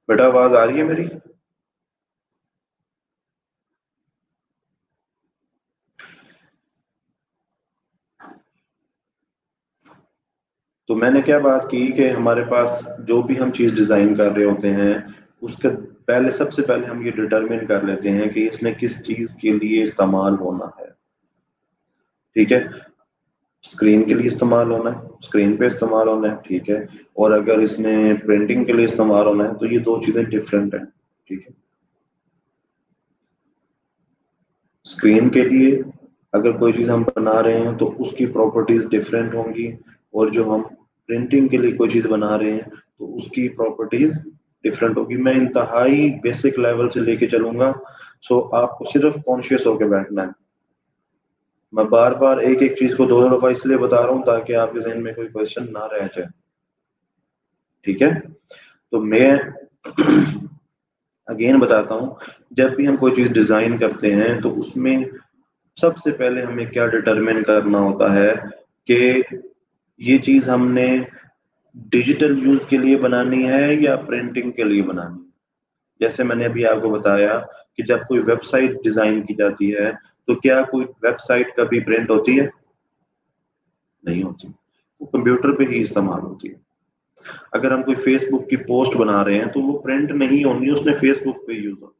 बेटा आवाज आ रही है मेरी? तो मैंने क्या बात की कि हमारे पास जो भी हम चीज डिजाइन कर रहे होते हैं उसके पहले, सबसे पहले हम ये डिटरमिन कर लेते हैं कि इसने किस चीज के लिए इस्तेमाल होना है। ठीक है, स्क्रीन के लिए इस्तेमाल होना है, स्क्रीन पे इस्तेमाल होना है। ठीक है, और अगर इसमें प्रिंटिंग के लिए इस्तेमाल होना है तो ये दो चीजें डिफरेंट हैं। ठीक है, स्क्रीन के लिए अगर कोई चीज हम बना रहे हैं तो उसकी प्रॉपर्टीज डिफरेंट होंगी, और जो हम प्रिंटिंग के लिए कोई चीज बना रहे हैं तो उसकी प्रॉपर्टीज डिफरेंट होगी। मैं इंतहाई बेसिक लेवल से लेके चलूंगा, सो आपको सिर्फ कॉन्शियस होकर बैठना है। मैं बार बार एक एक चीज को दो दफा इसलिए बता रहा हूँ ताकि आपके जहन में कोई क्वेश्चन ना रह जाए, ठीक है। तो मैं अगेन बताता हूँ, जब भी हम कोई चीज डिजाइन करते हैं तो उसमें सबसे पहले हमें क्या डिटरमिन करना होता है कि ये चीज हमने डिजिटल यूज के लिए बनानी है या प्रिंटिंग के लिए बनानी है। जैसे मैंने अभी आपको बताया कि जब कोई वेबसाइट डिजाइन की जाती है तो क्या कोई वेबसाइट कभी प्रिंट होती है? नहीं होती, वो कंप्यूटर पे ही इस्तेमाल होती है। अगर हम कोई फेसबुक की पोस्ट बना रहे हैं तो वो प्रिंट नहीं होनी, उसने फेसबुक पे यूज होनी,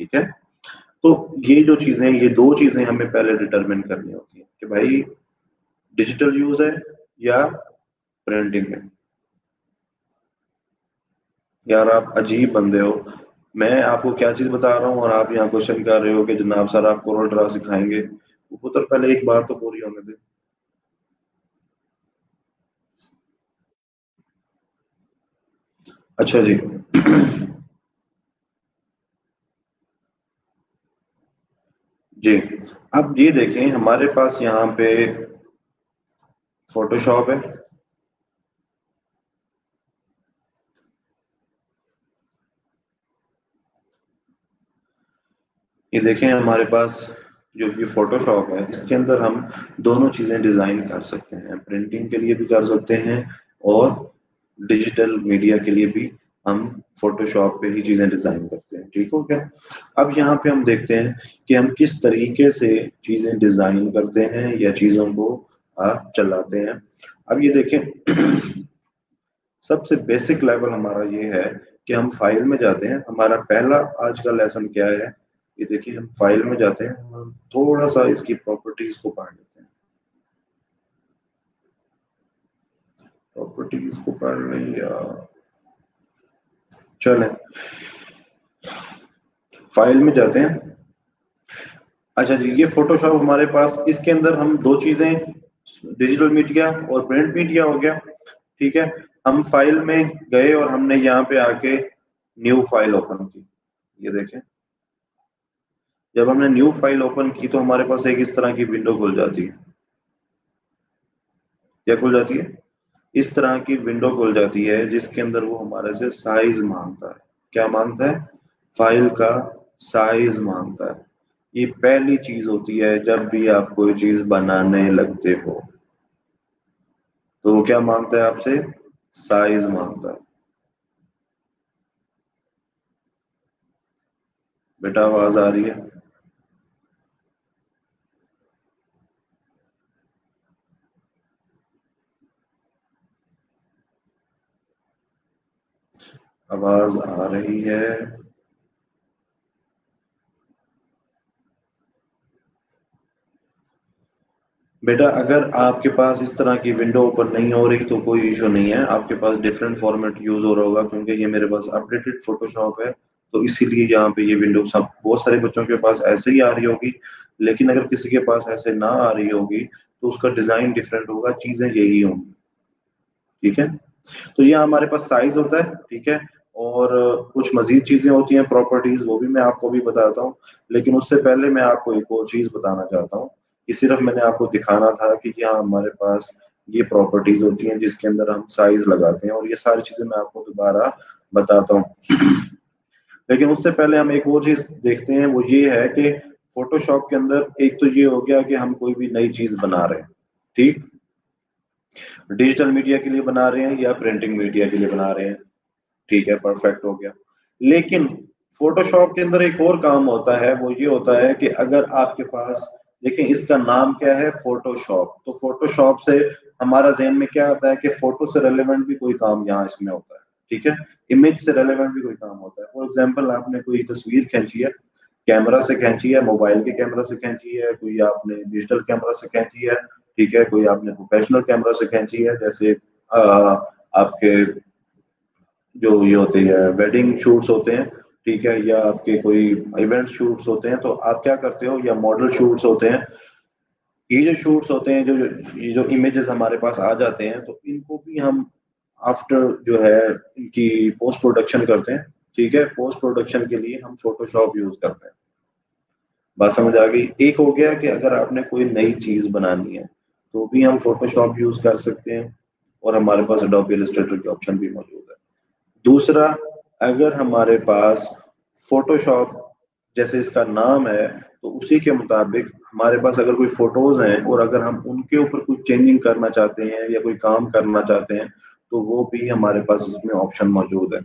ठीक है। तो ये जो चीजें, ये दो चीजें हमें पहले डिटरमिन करनी होती है कि भाई डिजिटल यूज है या प्रिंटिंग है। यार आप अजीब बंदे हो, मैं आपको क्या चीज बता रहा हूँ और आप यहाँ क्वेश्चन कर रहे हो कि जनाब सर आप कोरल ड्रा सिखाएंगे। वो तो पहले एक बात तो पूरी होने दे। अच्छा जी। जी, अब ये देखें हमारे पास यहाँ पे फोटोशॉप है। ये देखें हमारे पास जो ये फोटोशॉप है, इसके अंदर हम दोनों चीजें डिजाइन कर सकते हैं, प्रिंटिंग के लिए भी कर सकते हैं और डिजिटल मीडिया के लिए भी हम फोटोशॉप पे ही चीजें डिजाइन करते हैं, ठीक हो गया। अब यहाँ पे हम देखते हैं कि हम किस तरीके से चीजें डिजाइन करते हैं या चीजों को चलाते हैं। अब ये देखें सबसे बेसिक लेवल हमारा ये है कि हम फाइल में जाते हैं। हमारा पहला आज का लेसन क्या है, ये देखिए हम फाइल में जाते हैं, हम थोड़ा सा इसकी प्रॉपर्टीज को पढ़ लेते हैं। प्रॉपर्टीज को पढ़ लें या चलें, फाइल में जाते हैं। अच्छा जी, ये फोटोशॉप हमारे पास, इसके अंदर हम दो चीजें, डिजिटल मीडिया और प्रिंट मीडिया हो गया, ठीक है। हम फाइल में गए और हमने यहाँ पे आके न्यू फाइल ओपन की। ये देखें जब हमने न्यू फाइल ओपन की तो हमारे पास एक इस तरह की विंडो खुल जाती है। क्या खुल जाती है? इस तरह की विंडो खुल जाती है जिसके अंदर वो हमारे से साइज मांगता है। क्या मांगता है? फाइल का साइज मांगता है। ये पहली चीज होती है जब भी आप कोई चीज बनाने लगते हो, तो वो क्या मांगता है आपसे? साइज मांगता है। बेटा आवाज आ रही है? आवाज आ रही है? बेटा अगर आपके पास इस तरह की विंडो ओपन नहीं हो रही तो कोई इशू नहीं है, आपके पास डिफरेंट फॉर्मेट यूज हो रहा होगा, क्योंकि ये मेरे पास अपडेटेड फोटोशॉप है तो इसीलिए यहाँ पे ये विंडो सब बहुत सारे बच्चों के पास ऐसे ही आ रही होगी। लेकिन अगर किसी के पास ऐसे ना आ रही होगी तो उसका डिजाइन डिफरेंट होगा, चीजें यही होंगी, ठीक है। तो ये हमारे पास साइज होता है, ठीक है। और कुछ मजीद चीजें होती हैं प्रॉपर्टीज, वो भी मैं आपको भी बताता हूँ। लेकिन उससे पहले मैं आपको एक और चीज बताना चाहता हूँ कि सिर्फ मैंने आपको दिखाना था कि यहाँ हमारे पास ये प्रॉपर्टीज होती हैं जिसके अंदर हम साइज लगाते हैं, और ये सारी चीजें मैं आपको दोबारा बताता हूँ। लेकिन उससे पहले हम एक और चीज देखते हैं, वो ये है कि फोटोशॉप के अंदर एक तो ये हो गया कि हम कोई भी नई चीज बना रहे हैं, ठीक, डिजिटल मीडिया के लिए बना रहे हैं या प्रिंटिंग मीडिया के लिए बना रहे हैं, ठीक है, परफेक्ट हो गया। लेकिन फोटोशॉप के अंदर एक और काम होता है, वो ये होता है कि अगर आपके पास, देखिए इसका नाम क्या है, फोटोशॉप, तो फोटोशॉप से हमारा जहन में क्या आता है कि फोटो से रेलेवेंट भी कोई काम यहाँ इसमें होता है, ठीक है। इमेज से रेलेवेंट भी कोई काम होता है। फॉर एग्जाम्पल आपने कोई तस्वीर खींची है, कैमरा से खींची है, मोबाइल के कैमरा से खींची है, कोई आपने डिजिटल कैमरा से खींची है, ठीक है, कोई आपने प्रोफेशनल कैमरा से खींची है, जैसे आपके जो ये होते हैं वेडिंग शूट्स होते हैं, ठीक है, या आपके कोई इवेंट शूट्स होते हैं, तो आप क्या करते हो, या मॉडल शूट्स होते हैं, ये जो शूट्स होते हैं, जो ये जो इमेजेस हमारे पास आ जाते हैं, तो इनको भी हम आफ्टर जो है इनकी पोस्ट प्रोडक्शन करते हैं। ठीक है, पोस्ट प्रोडक्शन के लिए हम फोटोशॉप यूज करते हैं। बात समझ आ गई? एक हो गया कि अगर आपने कोई नई चीज बनानी है तो भी हम फोटोशॉप यूज कर सकते हैं, और हमारे पास एडोबी इलस्ट्रेटर के ऑप्शन भी मौजूद है। दूसरा, अगर हमारे पास फोटोशॉप जैसे इसका नाम है तो उसी के मुताबिक हमारे पास अगर कोई फोटोज हैं और अगर हम उनके ऊपर कुछ चेंजिंग करना चाहते हैं या कोई काम करना चाहते हैं तो वो भी हमारे पास इसमें ऑप्शन मौजूद है।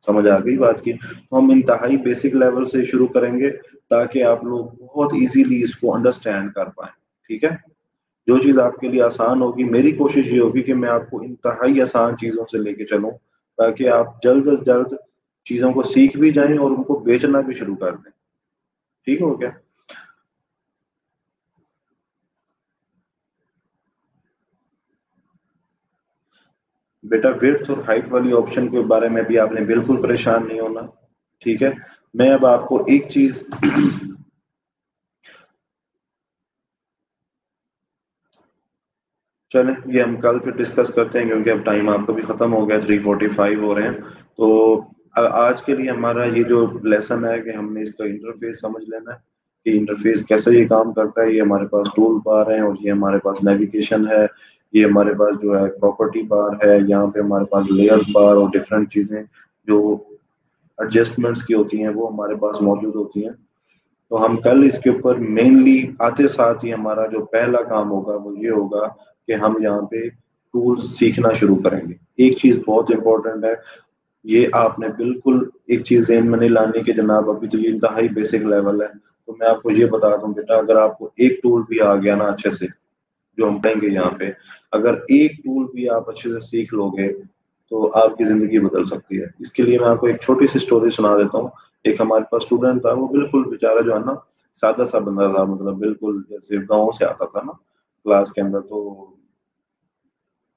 समझ आ गई बात की? तो हम इंतहाई बेसिक लेवल से शुरू करेंगे ताकि आप लोग बहुत इजीली इसको अंडरस्टैंड कर पाए। ठीक है, जो चीज आपके लिए आसान होगी, मेरी कोशिश ये होगी कि मैं आपको इंतहाई आसान चीजों से लेके चलूं ताकि आप जल्द से जल्द चीजों को सीख भी जाएं और उनको बेचना भी शुरू कर दें। ठीक हो गया? बेटा विड्थ और हाइट वाली ऑप्शन के बारे में भी आपने बिल्कुल परेशान नहीं होना। ठीक है, मैं अब आपको एक चीज चलें, ये हम कल फिर डिस्कस करते हैं क्योंकि अब टाइम आपका भी खत्म हो गया, 3:45 हो रहे हैं। तो आज के लिए हमारा ये जो लेसन है कि हमने इसका इंटरफेस समझ लेना है कि इंटरफेस कैसे ये काम करता है। ये हमारे पास टूल बार है और ये हमारे पास नेविगेशन है, ये हमारे पास जो है प्रॉपर्टी बार है, यहाँ पे हमारे पास लेयर्स बार और डिफरेंट चीजें जो एडजस्टमेंट्स की होती हैं वो हमारे पास मौजूद होती हैं। तो हम कल इसके ऊपर मेनली आते साथ ही हमारा जो पहला काम होगा वो ये होगा कि हम यहाँ पे टूल्स सीखना शुरू करेंगे। एक चीज बहुत इंपॉर्टेंट है, ये आपने बिल्कुल एक चीज ज़हन में नहीं लानी कि जनाब अभी तो ये इंतहाई बेसिक लेवल है। तो मैं आपको ये बता दूं बेटा, अगर आपको एक टूल भी आ गया ना अच्छे से, जो हम पढ़ेंगे यहाँ पे, अगर एक टूल भी आप अच्छे से सीख लोगे तो आपकी जिंदगी बदल सकती है। इसके लिए मैं आपको एक छोटी सी स्टोरी सुना देता हूँ। एक हमारे पास स्टूडेंट था, वो बिल्कुल बेचारा जो है ना सादा सा बंदा था, मतलब बिल्कुल जैसे गाँव से आता था ना क्लास के अंदर, तो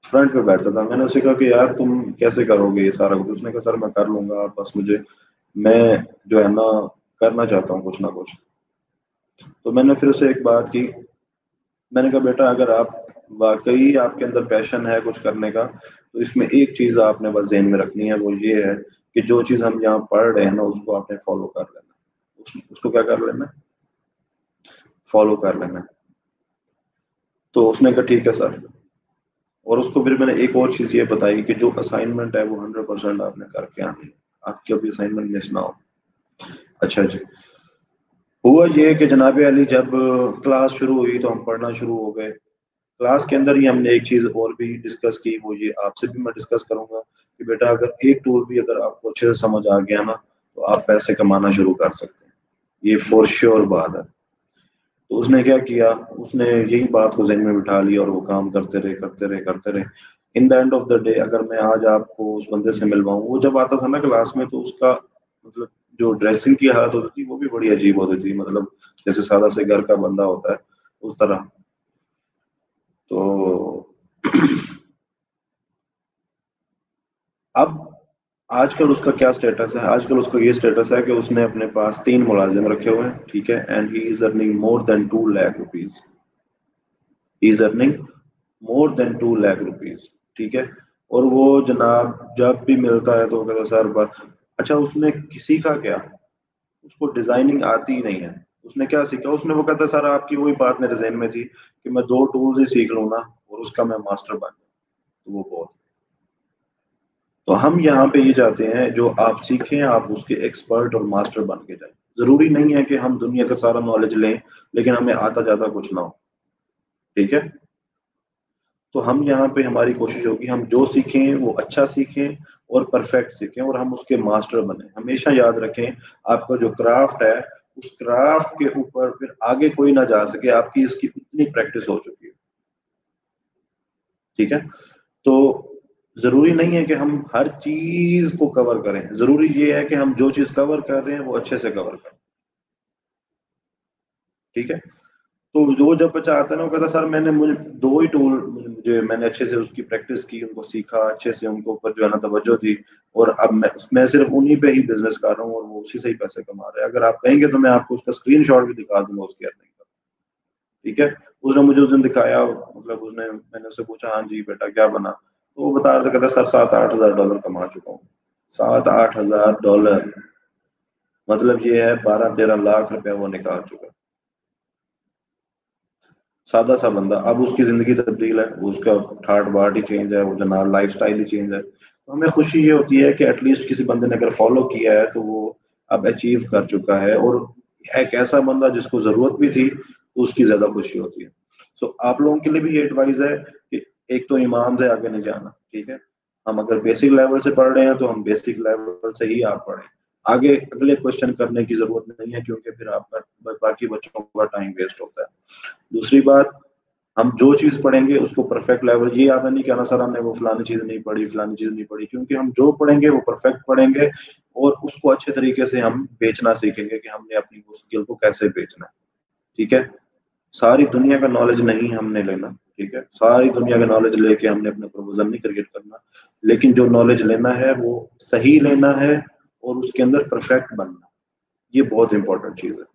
फ्रंट पे बैठता था। मैंने उसे कहा कि यार तुम कैसे करोगे ये सारा कुछ? उसने कहा सर मैं कर लूंगा, बस मुझे, मैं जो है ना करना चाहता हूँ कुछ ना कुछ। तो मैंने फिर उसे एक बात की, मैंने कहा बेटा अगर आप वाकई आपके अंदर पैशन है कुछ करने का तो इसमें एक चीज आपने बस ज़हन में रखनी है, वो ये है कि जो चीज हम यहाँ पढ़ रहे हैं ना उसको आपने फॉलो कर लेना है। उसको क्या कर लेना है? फॉलो कर लेना है। तो उसने कहा ठीक है सर। और उसको फिर मैंने एक और चीज ये बताई कि जो असाइनमेंट है वो 100% आपने करके आनी है, आपकी अभी असाइनमेंट मिस ना हो। अच्छा जी। हुआ ये कि जनाब अली जब क्लास शुरू हुई तो हम पढ़ना शुरू हो गए। क्लास के अंदर ही हमने एक चीज और भी डिस्कस की, वो ये आपसे भी मैं डिस्कस करूंगा कि बेटा अगर एक टूल भी अगर आपको अच्छे से समझ आ गया ना तो आप पैसे कमाना शुरू कर सकते हैं, ये फॉर श्योर बात है। तो उसने क्या किया, उसने यही बात को जहन में बिठा लिया और वो काम करते रहे करते रहे करते रहे। In the end of the day अगर मैं आज आपको उस बंदे से मिलवाऊं, वो जब आता था ना क्लास में तो उसका मतलब जो ड्रेसिंग की हालत होती थी वो भी बड़ी अजीब होती थी, मतलब जैसे सादा से घर का बंदा होता है उस तरह। तो अब आजकल उसका क्या स्टेटस है? आजकल उसका ये स्टेटस है कि उसने अपने पास 3 मुलाजिम रखे हुए हैं। ठीक है, and he is earning more than 2 lakh rupees. He is earning more than 2 lakh rupees. ठीक है, और वो जनाब जब भी मिलता है तो वो कहता है सर अच्छा उसने किसी का क्या, उसको डिजाइनिंग आती ही नहीं है। उसने क्या सीखा? उसने वो कहता है सर आपकी वही बात मेरे जहन में थी कि मैं 2 टूल्स ही सीख लूँ ना और उसका मैं मास्टर बन जाऊं, तो वो बहुत। तो हम यहाँ पे ये चाहते हैं जो आप सीखें आप उसके एक्सपर्ट और मास्टर बन के जाएं। जरूरी नहीं है कि हम दुनिया का सारा नॉलेज लें लेकिन हमें आता जाता कुछ ना हो। ठीक है, तो हम यहाँ पे हमारी कोशिश होगी हम जो सीखें वो अच्छा सीखें और परफेक्ट सीखें और हम उसके मास्टर बने। हमेशा याद रखें आपका जो क्राफ्ट है उस क्राफ्ट के ऊपर फिर आगे कोई ना जा सके, आपकी इसकी इतनी प्रैक्टिस हो चुकी है। ठीक है, तो जरूरी नहीं है कि हम हर चीज को कवर करें, जरूरी ये है कि हम जो चीज कवर कर रहे हैं वो अच्छे से कवर करें। ठीक है, तो जो जब बच्चा आता है ना वो कहता है सर मैंने मुझे 2 ही टूल, मुझे मैंने अच्छे से उसकी प्रैक्टिस की, उनको सीखा अच्छे से, उनको ऊपर जो है ना तवज्जो दी, और अब मैं सिर्फ उन्हीं पे ही बिजनेस कर रहा हूँ और वो उसी से ही पैसे कमा रहे हैं। अगर आप कहेंगे तो मैं आपको उसका स्क्रीनशॉट भी दिखा दूंगा उसकी अर्निंग का। ठीक है, उसने मुझे उस दिन दिखाया, मतलब उसने, मैंने उससे पूछा हाँ जी बेटा क्या बना, तो वो बता रहा था, कहता सर $7-8 हज़ार कमा चुका हूँ। $7-8 हज़ार, मतलब ये है 12-13 लाख रुपया वो निकाल चुका। सादा सा बंदा, अब उसकी जिंदगी तब्दील है, उसका ठाट बाट ही चेंज है, वो जनाब लाइफ स्टाइल ही चेंज है। तो हमें खुशी ये होती है कि एटलीस्ट किसी बंदे ने अगर फॉलो किया है तो वो अब अचीव कर चुका है, और एक ऐसा बंदा जिसको जरूरत भी थी तो उसकी ज्यादा खुशी होती है। सो आप लोगों के लिए भी ये एडवाइस है कि एक तो ईमान से आगे नहीं जाना, ठीक है। हम अगर बेसिक लेवल से पढ़ रहे हैं तो हम बेसिक लेवल से ही आप पढ़ें। आगे अगले क्वेश्चन करने की जरूरत नहीं है, क्योंकि फिर आपका बाकी बच्चों का टाइम वेस्ट होता है। दूसरी बात, हम जो चीज पढ़ेंगे उसको परफेक्ट लेवल, ये आपने नहीं कहना सर हमने वो फलानी चीज नहीं पढ़ी, फलानी चीज नहीं पढ़ी, क्योंकि हम जो पढ़ेंगे वो परफेक्ट पढ़ेंगे, और उसको अच्छे तरीके से हम बेचना सीखेंगे कि हमने अपनी उस स्किल को कैसे बेचना है, ठीक है। सारी दुनिया का नॉलेज नहीं हमने लेना, ठीक है, सारी दुनिया का नॉलेज लेके हमने अपना प्रोपोजल नहीं क्रिएट करना, लेकिन जो नॉलेज लेना है वो सही लेना है और उसके अंदर परफेक्ट बनना, ये बहुत इंपॉर्टेंट चीज है,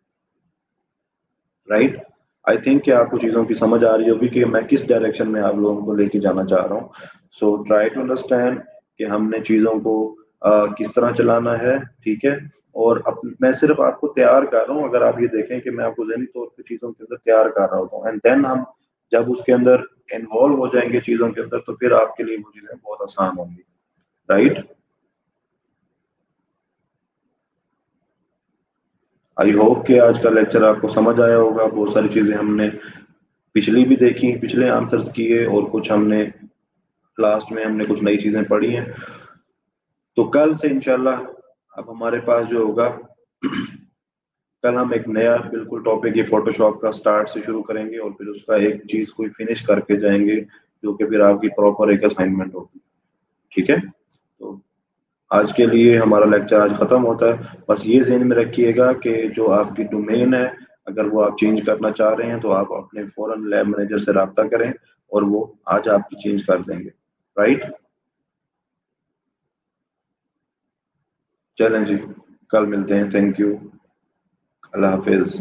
राइट। आई थिंक कि आपको चीज़ों की समझ आ रही होगी कि मैं किस डायरेक्शन में आप लोगों को लेके जाना चाह रहा हूँ। सो ट्राई टू अंडरस्टैंड कि हमने चीज़ों को किस तरह चलाना है, ठीक है। और मैं सिर्फ आपको तैयार कर रहा हूँ, अगर आप ये देखें कि मैं आपको जहनी तौर पे चीज़ों के अंदर तैयार कर रहा होता हूँ, एंड देन हम जब उसके अंदर इन्वॉल्व हो जाएंगे चीज़ों के अंदर, तो फिर आपके लिए वो चीज़ें बहुत आसान होंगी, राइट। आई होप कि आज का लेक्चर आपको समझ आया होगा। बहुत सारी चीज़ें हमने पिछली भी देखी, पिछले आंसर्स किए, और कुछ हमने लास्ट में हमने कुछ नई चीजें पढ़ी हैं। तो कल से इंशाल्लाह अब हमारे पास जो होगा कल हम एक नया बिल्कुल टॉपिक ये फोटोशॉप का स्टार्ट से शुरू करेंगे, और फिर उसका एक चीज कोई फिनिश करके जाएंगे, जो कि फिर आपकी प्रॉपर एक असाइनमेंट होगी, ठीक है। तो आज के लिए हमारा लेक्चर आज खत्म होता है। बस ये ज़हन में रखिएगा कि जो आपकी डोमेन है, अगर वो आप चेंज करना चाह रहे हैं तो आप अपने फॉरन लैब मैनेजर से रब्ता करें, और वो आज आपकी चेंज कर देंगे, राइट। चलें जी, कल मिलते हैं। Thank you, Allah Hafiz.